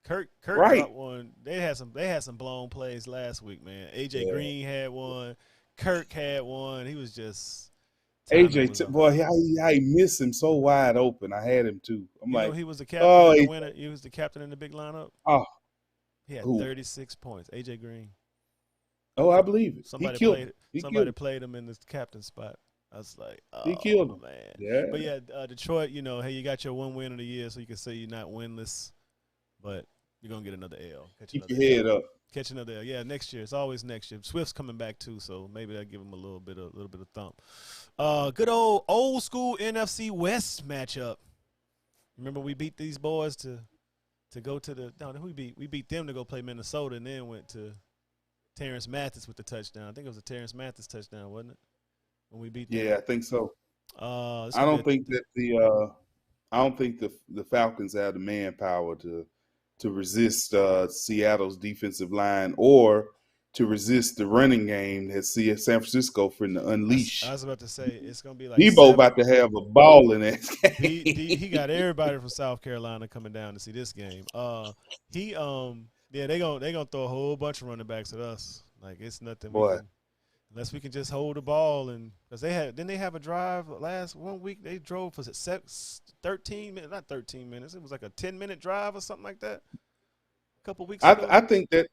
Speaker 1: Kirk
Speaker 2: Right.
Speaker 1: dropped one. They had some blown plays last week, man. AJ
Speaker 2: Yeah.
Speaker 1: Green had one. Kirk had one. He was just Timing was off.
Speaker 2: Boy, I miss him so wide open. I had him too. I'm
Speaker 1: You know,
Speaker 2: like,
Speaker 1: he was the captain
Speaker 2: oh,
Speaker 1: in the winner. He was the captain in the big lineup.
Speaker 2: oh,
Speaker 1: He had
Speaker 2: who?
Speaker 1: 36 points. AJ Green.
Speaker 2: Oh, I believe it. He
Speaker 1: Somebody
Speaker 2: killed
Speaker 1: played.
Speaker 2: him. He killed
Speaker 1: Somebody
Speaker 2: him.
Speaker 1: played him in the captain spot. I was like,
Speaker 2: He killed
Speaker 1: oh
Speaker 2: him.
Speaker 1: man.
Speaker 2: Yeah.
Speaker 1: But yeah, Detroit. You know, hey, you got your one win of the year, so you can say you're not winless, but you're gonna get another L.
Speaker 2: Keep your head up.
Speaker 1: Catch another L. Yeah, next year. It's always next year. Swift's coming back too, so maybe that'll give him a little bit of thump. Good old school NFC West matchup. Remember we beat these boys to go to the no, who we beat them to go play Minnesota, and then went to Terrence Mathis with the touchdown. I think it was a Terrence Mathis touchdown, wasn't it? When we beat them.
Speaker 2: Yeah, I think so.
Speaker 1: I
Speaker 2: don't think the Falcons have the manpower to resist Seattle's defensive line or to resist the running game that San Francisco for the unleash.
Speaker 1: I was about to say it's gonna be like
Speaker 2: Debo about to have a ball in that game.
Speaker 1: He got everybody from South Carolina coming down to see this game. They gonna throw a whole bunch of running backs at us. Like it's nothing. Unless we can just hold the ball, and because didn't they have a drive last 1 week? They drove for 13 minutes, not 13 minutes. It was like a 10-minute drive or something like that. A couple weeks ago.
Speaker 2: I think that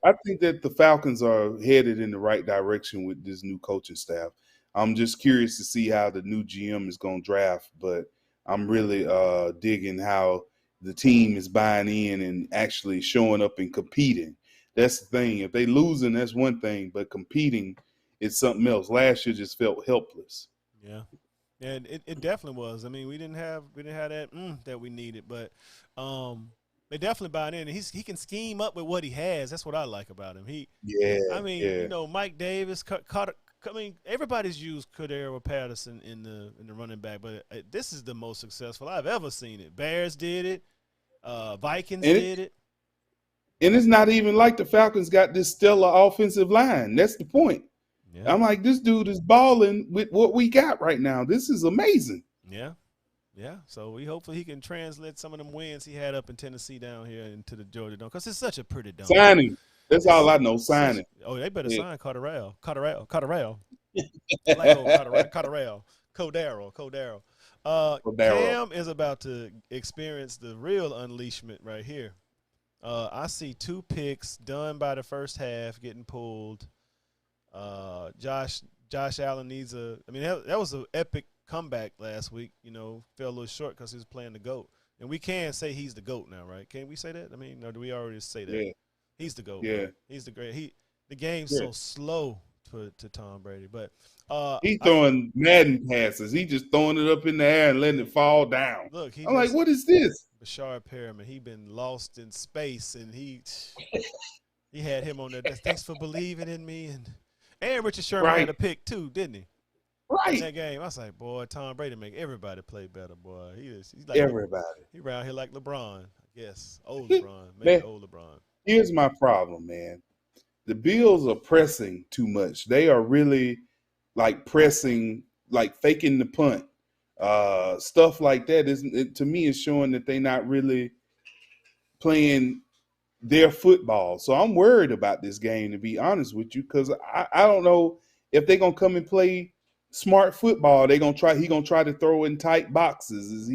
Speaker 2: the Falcons are headed in the right direction with this new coaching staff. I'm just curious to see how the new GM is going to draft, but I'm really digging how the team is buying in and actually showing up and competing. That's the thing. If they losing, that's one thing, but competing, it's something else. Last year just felt helpless.
Speaker 1: Yeah, and it definitely was. I mean, we didn't have that that we needed, but they definitely buying in. And he can scheme up with what he has. That's what I like about him. You know, Mike Davis, everybody's used Cordero Patterson in the running back, but this is the most successful I've ever seen it. Bears did it, Vikings did it.
Speaker 2: And it's not even like the Falcons got this stellar offensive line. That's the point. Yeah. I'm like, this dude is balling with what we got right now. This is amazing.
Speaker 1: Yeah. Yeah. So we hopefully he can translate some of them wins he had up in Tennessee down here into the Georgia Dome, because it's such a pretty dome.
Speaker 2: Signing. That's all I know. Signing.
Speaker 1: Oh, they better sign Cordero. Cordero. Cam is about to experience the real unleashment right here. I see 2 picks done by the first half getting pulled. Josh Allen needs that was an epic comeback last week. You know, fell a little short because he was playing the GOAT. And we can say he's the GOAT now, right? Can we say that? I mean, or do we already say that?
Speaker 2: Yeah.
Speaker 1: He's the GOAT.
Speaker 2: Yeah.
Speaker 1: Right? He's the great. The game's so slow to Tom Brady. But
Speaker 2: he's throwing Madden passes. He just throwing it up in the air and letting it fall down.
Speaker 1: Look,
Speaker 2: I'm like, what is this?
Speaker 1: Bashard Perriman, he been lost in space, and he had him on there. Thanks for believing in me. And Richard Sherman had a pick too, didn't he?
Speaker 2: Right.
Speaker 1: In that game, I was like, boy, Tom Brady make everybody play better, boy. He's like
Speaker 2: everybody.
Speaker 1: He around here like LeBron, I guess. Old LeBron, maybe old LeBron.
Speaker 2: Here's my problem, man. The Bills are pressing too much. They are really like pressing, like faking the punt. Stuff like that to me is showing that they're not really playing their football. So I'm worried about this game, to be honest with you, because I don't know if they're gonna come and play smart football. He gonna try to throw in tight boxes. Is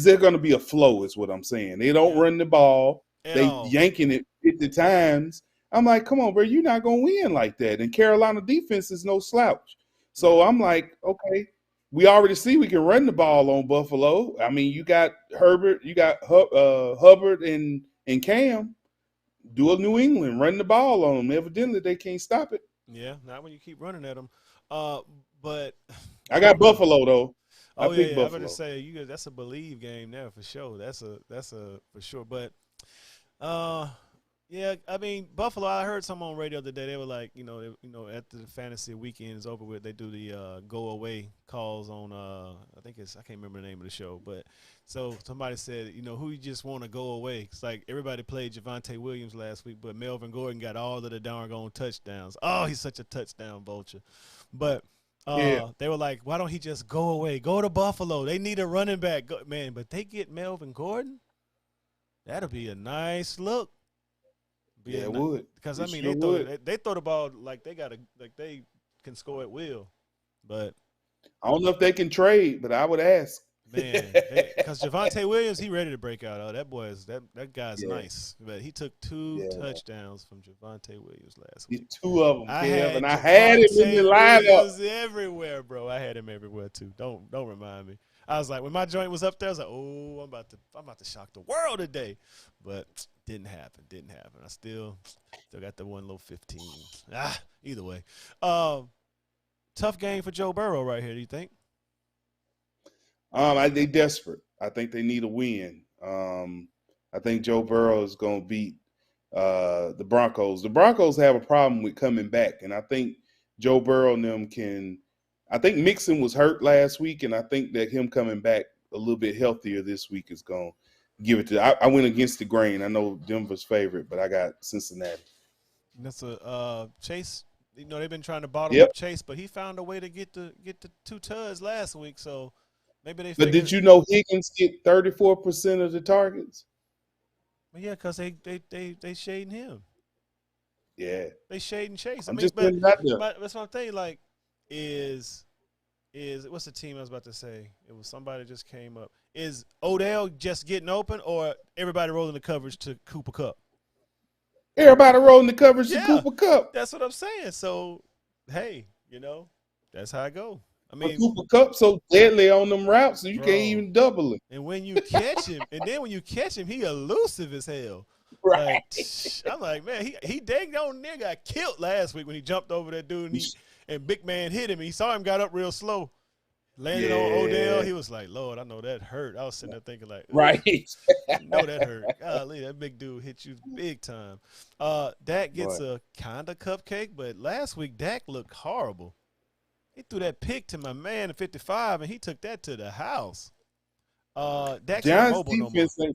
Speaker 2: there gonna be a flow, is what I'm saying. They don't run the ball. They yanking it 50 times. I'm like, come on, bro, you're not gonna win like that. And Carolina defense is no slouch. So I'm like, okay, we already see we can run the ball on Buffalo. I mean, you got Herbert, you got Hubbard and Cam. Do a New England, run the ball on them. Evidently, they can't stop it.
Speaker 1: Yeah, not when you keep running at them. But
Speaker 2: I got Buffalo though.
Speaker 1: I picked Buffalo. I'm gonna say that's a believe game now for sure. That's a for sure. But yeah, I mean Buffalo. I heard some on radio the other day. They were like, after the fantasy weekend is over with, they do the go away calls on. I can't remember the name of the show, but so somebody said, who you just want to go away. It's like everybody played Javonte Williams last week, but Melvin Gordon got all of the darn touchdowns. Oh, he's such a touchdown vulture. But they were like, why don't he just go away? Go to Buffalo. They need a running back. Man, but they get Melvin Gordon? That'll be a nice look.
Speaker 2: Yeah, it would.
Speaker 1: Because, I mean, they throw the ball like they can score at will. But
Speaker 2: I don't know if they can trade, but I would ask.
Speaker 1: Man, because Javonte Williams, he ready to break out. Oh, that boy is that guy's
Speaker 2: Yeah,
Speaker 1: nice. But he took 2
Speaker 2: yeah.
Speaker 1: touchdowns from Javonte Williams last
Speaker 2: Get
Speaker 1: week.
Speaker 2: two of them,
Speaker 1: I
Speaker 2: Kev, and
Speaker 1: had
Speaker 2: I had him in the
Speaker 1: Javonte
Speaker 2: lineup.
Speaker 1: Williams everywhere, bro. I had him everywhere too. Don't remind me. I was like, when my joint was up there, I was like, oh, I'm about to shock the world today. But didn't happen. Didn't happen. I still got the one little 15. Either way. Tough game for Joe Burrow right here, do you think?
Speaker 2: They desperate. I think they need a win. I think Joe Burrow is going to beat the Broncos. The Broncos have a problem with coming back, and I think Joe Burrow and them can. I think Mixon was hurt last week, and I think that him coming back a little bit healthier this week is going to give it to. I went against the grain. I know Denver's favorite, but I got Cincinnati.
Speaker 1: And that's a Chase. You know they've been trying to bottle
Speaker 2: Yep.
Speaker 1: up Chase, but he found a way to get the 2 tuds last week. So maybe they
Speaker 2: But
Speaker 1: figured.
Speaker 2: did you know Higgins get 34% of the targets?
Speaker 1: Well, yeah, because they shading him.
Speaker 2: Yeah.
Speaker 1: They shading Chase. I
Speaker 2: I'm
Speaker 1: mean,
Speaker 2: just putting it out there.
Speaker 1: but that's what I'm saying. Like, is what's the team I was about to say? It was somebody just came up. Is Odell just getting open, or everybody rolling the coverage to Cooper Kupp?
Speaker 2: Everybody rolling the coverage to
Speaker 1: Yeah.
Speaker 2: Cooper Kupp.
Speaker 1: That's what I'm saying. So, hey, that's how I go. I
Speaker 2: But
Speaker 1: mean,
Speaker 2: Cooper Kupp so deadly on them routes, so you
Speaker 1: bro.
Speaker 2: can't even double it.
Speaker 1: And when you catch him, he elusive as hell.
Speaker 2: Right.
Speaker 1: Like, I'm like, man, he dang on near got killed last week when he jumped over that dude and big man hit him. And he saw him got up real slow, landed on Odell. He was like, Lord, I know that hurt. I was sitting there thinking like,
Speaker 2: Right.
Speaker 1: I know that hurt. Golly, that big dude hit you big time. Dak gets a kind of cupcake, but last week Dak looked horrible. He threw that pick to my man at 55, and he took that to the house. Dak's not mobile no more.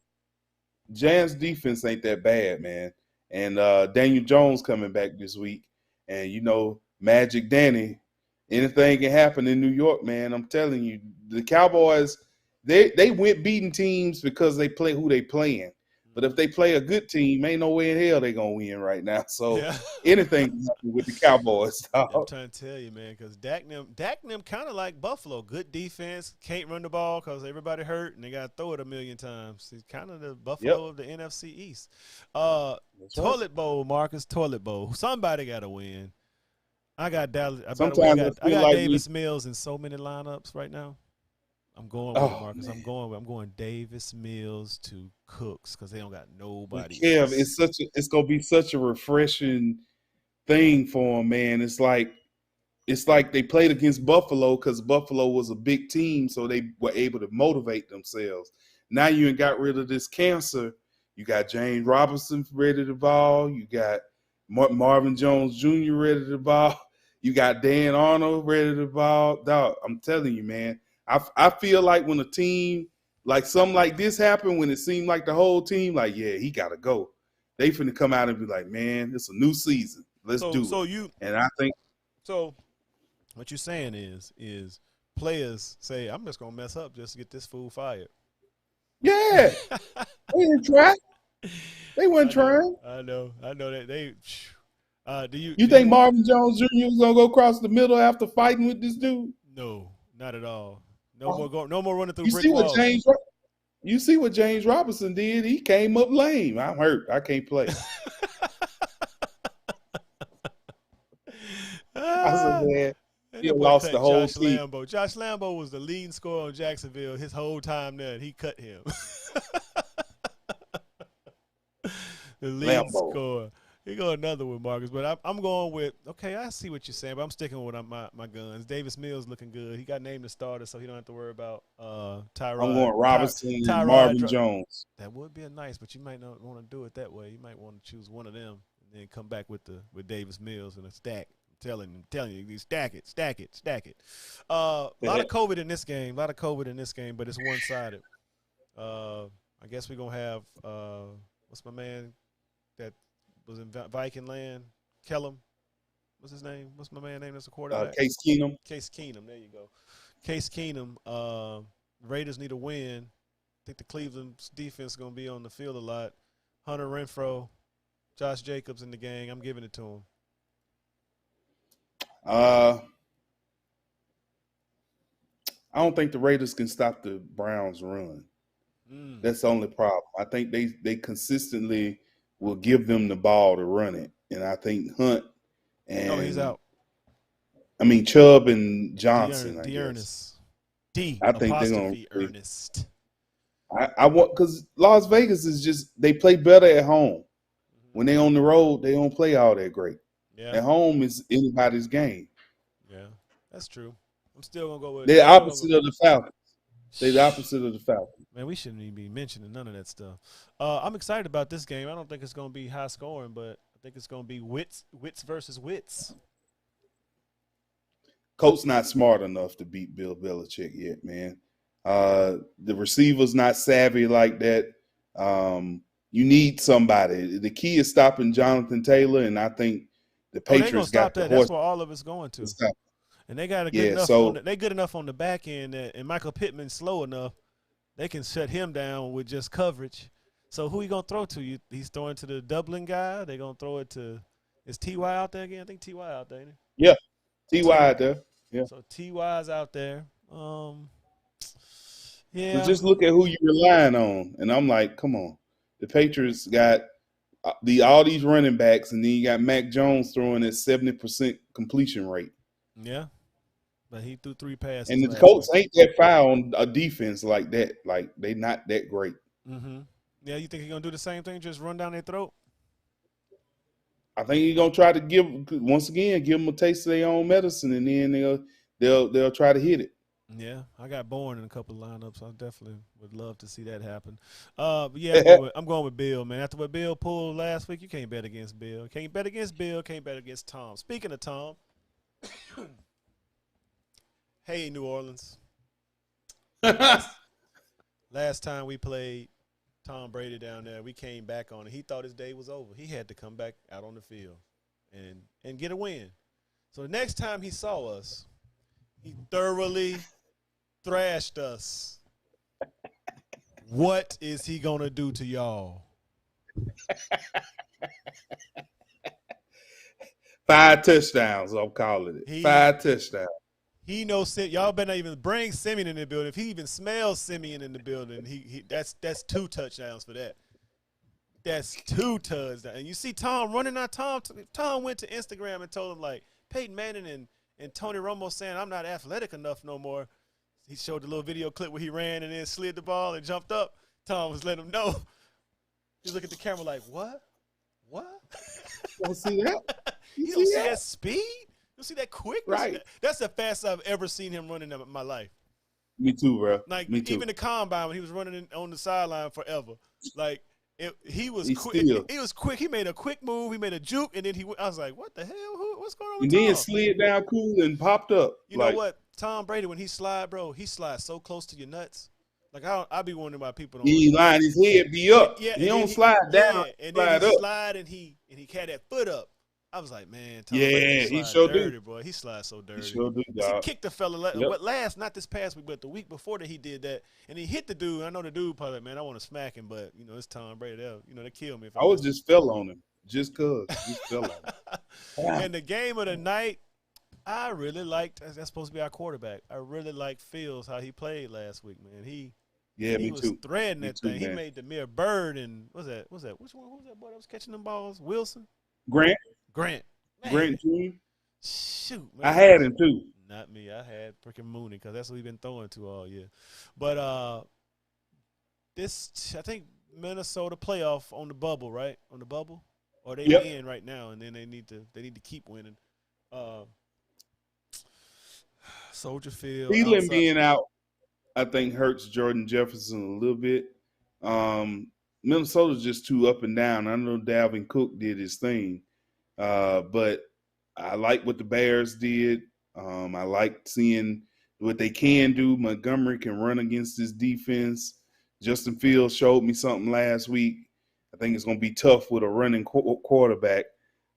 Speaker 2: Giants defense ain't that bad, man. And Daniel Jones coming back this week. And, Magic Danny, anything can happen in New York, man. I'm telling you, the Cowboys, they went beating teams because they play who they playing. But if they play a good team, ain't no way in hell they going to win right now. So anything can happen with the Cowboys. Dog.
Speaker 1: I'm trying to tell you, man, because Dak them kind of like Buffalo. Good defense, can't run the ball because everybody hurt, and they got to throw it a million times. He's kind of the Buffalo of the NFC East. Toilet bowl, Marcus, toilet bowl. Somebody got to win. I got Dallas. I got Davis Mills in so many lineups right now. I'm going with Marcus. Man. I'm going Davis Mills to Cooks because they don't got nobody.
Speaker 2: Kev, it's gonna be such a refreshing thing for them, man. It's like they played against Buffalo because Buffalo was a big team, so they were able to motivate themselves. Now you ain't got rid of this cancer. You got James Robinson ready to ball. You got Marvin Jones Jr. ready to ball. You got Dan Arnold ready to ball. Dog, I'm telling you, man. I feel like when a team like something like this happened, when it seemed like the whole team, like, yeah, he got to go. They finna come out and be like, man, it's a new season. Let's do it. And I think
Speaker 1: so. What you're saying is players say, I'm just gonna mess up just to get this fool fired.
Speaker 2: Yeah, they didn't try. They weren't trying.
Speaker 1: I know that they. Do you
Speaker 2: think Marvin Jones Jr. was gonna go across the middle after fighting with this dude?
Speaker 1: No, not at all. No more running through brick
Speaker 2: walls. You see what James Robinson did? He came up lame. I'm hurt. I can't play. I said, man, he lost the whole team.
Speaker 1: Josh Lambo was the leading scorer on Jacksonville his whole time there, and he cut him. The leading scorer. He go another with Marcus, but I'm going with, okay, I see what you're saying, but I'm sticking with my guns. Davis Mills looking good. He got named the starter, so he don't have to worry about Tyrod.
Speaker 2: I'm going Robinson and Marvin Jones.
Speaker 1: That would be nice, but you might not want to do it that way. You might want to choose one of them and then come back with Davis Mills and a stack. I'm telling you, stack it. A lot of COVID in this game, but it's one-sided. I guess we're going to have, what's my man that was in Viking land? Kellum. What's his name? What's my man name that's a quarterback?
Speaker 2: Case Keenum.
Speaker 1: Case Keenum. There you go. Case Keenum. Raiders need a win. I think the Cleveland's defense is going to be on the field a lot. Hunter Renfrow, Josh Jacobs in the gang. I'm giving it to him.
Speaker 2: I don't think the Raiders can stop the Browns' run. That's the only problem. I think they consistently will give them the ball to run it, and I think Hunt
Speaker 1: Oh, he's
Speaker 2: and
Speaker 1: out.
Speaker 2: Chubb and Johnson. I guess
Speaker 1: D'Ernest. D
Speaker 2: I think they're gonna.
Speaker 1: apostrophe Ernest.
Speaker 2: I want because Las Vegas is just they play better at home. When they on the road, they don't play all that great.
Speaker 1: Yeah.
Speaker 2: At home is anybody's game.
Speaker 1: Yeah, that's true. I'm still gonna go with.
Speaker 2: They're opposite of the Falcons. They're the opposite of the Falcons.
Speaker 1: Man, we shouldn't even be mentioning none of that stuff. I'm excited about this game. I don't think it's gonna be high scoring, but I think it's gonna be wits versus wits.
Speaker 2: Colts not smart enough to beat Bill Belichick yet, man. The receiver's not savvy like that. You need somebody. The key is stopping Jonathan Taylor, and I think the Patriots got the horse.
Speaker 1: That's where all of it's going to. And they got a good enough. They good enough on the back end, and Michael Pittman's slow enough. They can shut him down with just coverage. So who you gonna throw to? He's throwing to the Dublin guy. They gonna throw it to. Is Ty out there again? I think Ty out there. Ain't he?
Speaker 2: Yeah, Ty out there. Yeah.
Speaker 1: So Ty's out there. Yeah.
Speaker 2: So just look at who you're relying on, and I'm like, come on. The Patriots got all these running backs, and then you got Mac Jones throwing at 70% completion rate.
Speaker 1: Yeah, but he threw 3 passes.
Speaker 2: And the Colts ain't that far on a defense like that. Like they not that great.
Speaker 1: Mm-hmm. Yeah, you think he's gonna do the same thing? Just run down their throat?
Speaker 2: I think he's gonna try to give them a taste of their own medicine, and then they'll try to hit it.
Speaker 1: Yeah, I got Bourne in a couple of lineups. I definitely would love to see that happen. But yeah, I'm going with Bill, man. After what Bill pulled last week, you can't bet against Bill. Can't bet against Bill. Can't bet against Tom. Speaking of Tom, hey, New Orleans. Last time we played Tom Brady down there, we came back on it. He thought his day was over. He had to come back out on the field and get a win. So the next time he saw us, he thoroughly thrashed us. What is he going to do to y'all?
Speaker 2: 5 touchdowns, I'm calling it. 5 touchdowns.
Speaker 1: He knows y'all better not even bring Simeon in the building. If he even smells Simeon in the building, that's 2 touchdowns for that. That's 2 touchdowns. And you see Tom running out. Tom went to Instagram and told him, like, Peyton Manning and Tony Romo saying, I'm not athletic enough no more. He showed the little video clip where he ran and then slid the ball and jumped up. Tom was letting him know. He looked at the camera like, what? What?
Speaker 2: You don't see that?
Speaker 1: You don't see that speed? You see that quick?
Speaker 2: Right.
Speaker 1: That's the fastest I've ever seen him running in my life.
Speaker 2: Me too, bro.
Speaker 1: Like,
Speaker 2: Me too.
Speaker 1: even the combine when he was running on the sideline forever. Like, he was quick. He was quick. He made a quick move. He made a juke, and then I was like, what the hell? What's going on with Tom?
Speaker 2: And then slid down cool and popped up.
Speaker 1: You know what? Tom Brady, when he slide, bro, he slides so close to your nuts. Like, I be wondering why people don't.
Speaker 2: He lying, his head be up. Yeah, he don't slide down.
Speaker 1: Yeah, and then he slide and he had that foot up. I was like, man, Tom Brady
Speaker 2: he sure
Speaker 1: dirty,
Speaker 2: do.
Speaker 1: boy. He slides so dirty.
Speaker 2: He sure do,
Speaker 1: He kicked the fella. Not this past week, but the week before that he did that, and he hit the dude. I know the dude probably, man, I want to smack him, but it's Tom Brady. They kill me. If
Speaker 2: I was just fell on him, just cause. Just fell on him.
Speaker 1: And the game of the night, I really liked. That's supposed to be our quarterback. I really liked Fields how he played last week, man. He was threading that thing. He made Demir Bird and what's that? Which one? Who was that boy that was catching them balls? Wilson.
Speaker 2: Grant.
Speaker 1: Man.
Speaker 2: Grant Jr.
Speaker 1: Shoot, man.
Speaker 2: I had him too.
Speaker 1: Not me. I had freaking Mooney because that's what we've been throwing to all year. But I think Minnesota playoff on the bubble, right? On the bubble, or they in right now, and then they need to keep winning. Soldier Field.
Speaker 2: Thielen being out, I think hurts Jordan Jefferson a little bit. Minnesota's just too up and down. I know Dalvin Cook did his thing. But I like what the Bears did. I like seeing what they can do. Montgomery can run against this defense. Justin Fields showed me something last week. I think it's going to be tough with a running quarterback.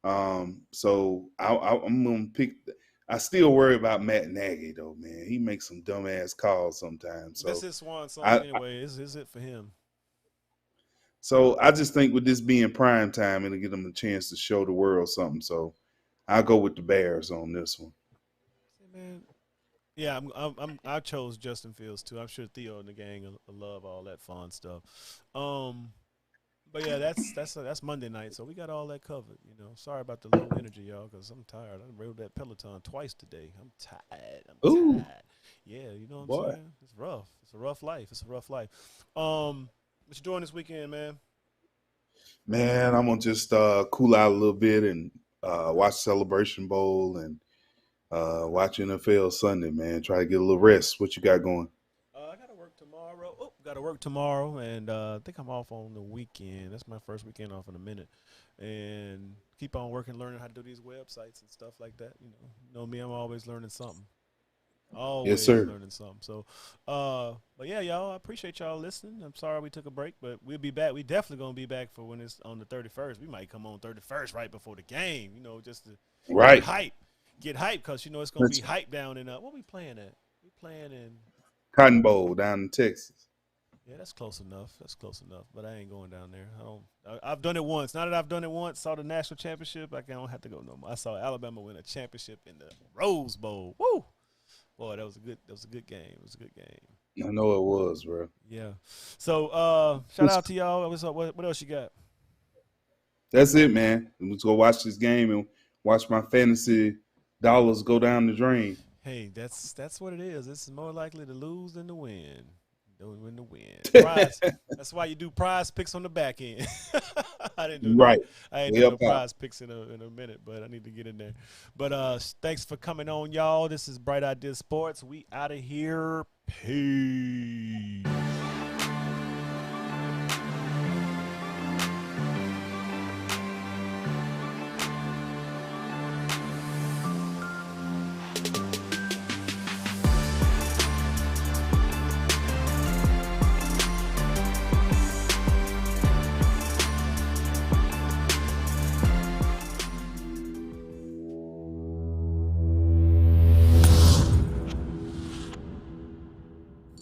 Speaker 2: So I'm going to pick – I still worry about Matt Nagy, though, man. He makes some dumbass calls sometimes. So
Speaker 1: this is swan song anyway. Is it for him?
Speaker 2: So I just think with this being prime time, it'll give them a chance to show the world something. So I'll go with the Bears on this one.
Speaker 1: Man, Yeah, I chose Justin Fields too. I'm sure Theo and the gang will love all that fun stuff. Um, but yeah, that's Monday night, so we got all that covered. Sorry about the low energy, y'all, because I'm tired. I rode that Peloton twice today. I'm tired. I'm
Speaker 2: Ooh,
Speaker 1: tired. Yeah, you know what I'm
Speaker 2: boy.
Speaker 1: saying? It's rough. It's a rough life. It's a rough life. What you doing this weekend, man?
Speaker 2: Man, I'm gonna just cool out a little bit and watch Celebration Bowl and watch NFL Sunday, man. Try to get a little rest. What you got going?
Speaker 1: I gotta work tomorrow. Oh, gotta work tomorrow, and I think I'm off on the weekend. That's my first weekend off in a minute, and keep on working, learning how to do these websites and stuff like that. You know me, I'm always learning something.
Speaker 2: Yes,
Speaker 1: Always
Speaker 2: sir.
Speaker 1: learning something. So, but yeah, y'all, I appreciate y'all listening. I'm sorry we took a break, but we'll be back. We definitely gonna be back for when it's on the 31st. We might come on 31st right before the game. Just to get
Speaker 2: Right.
Speaker 1: hype, because it's gonna be hype down in what we playing at? We playing in.
Speaker 2: Cotton Bowl down in Texas.
Speaker 1: Yeah, that's close enough. That's close enough. But I ain't going down there. I don't. I've done it once. Now that I've done it once, saw the national championship. I don't have to go no more. I saw Alabama win a championship in the Rose Bowl. Woo! Boy, that was a good. That was a good game. It was a good game.
Speaker 2: I know it was, bro.
Speaker 1: Yeah. So, shout out to y'all. What's up? What else you got?
Speaker 2: That's it, man. Let's go watch this game and watch my fantasy dollars go down the drain.
Speaker 1: Hey, that's what it is. It's more likely to lose than to win. Don't win to win. Prize. That's why you do prize picks on the back end. I didn't do no.
Speaker 2: Right.
Speaker 1: I ain't
Speaker 2: Way
Speaker 1: do
Speaker 2: up
Speaker 1: no
Speaker 2: top.
Speaker 1: prize picks in a minute, but I need to get in there. But thanks for coming on, y'all. This is Bright Idea Sports. We out of here. Peace.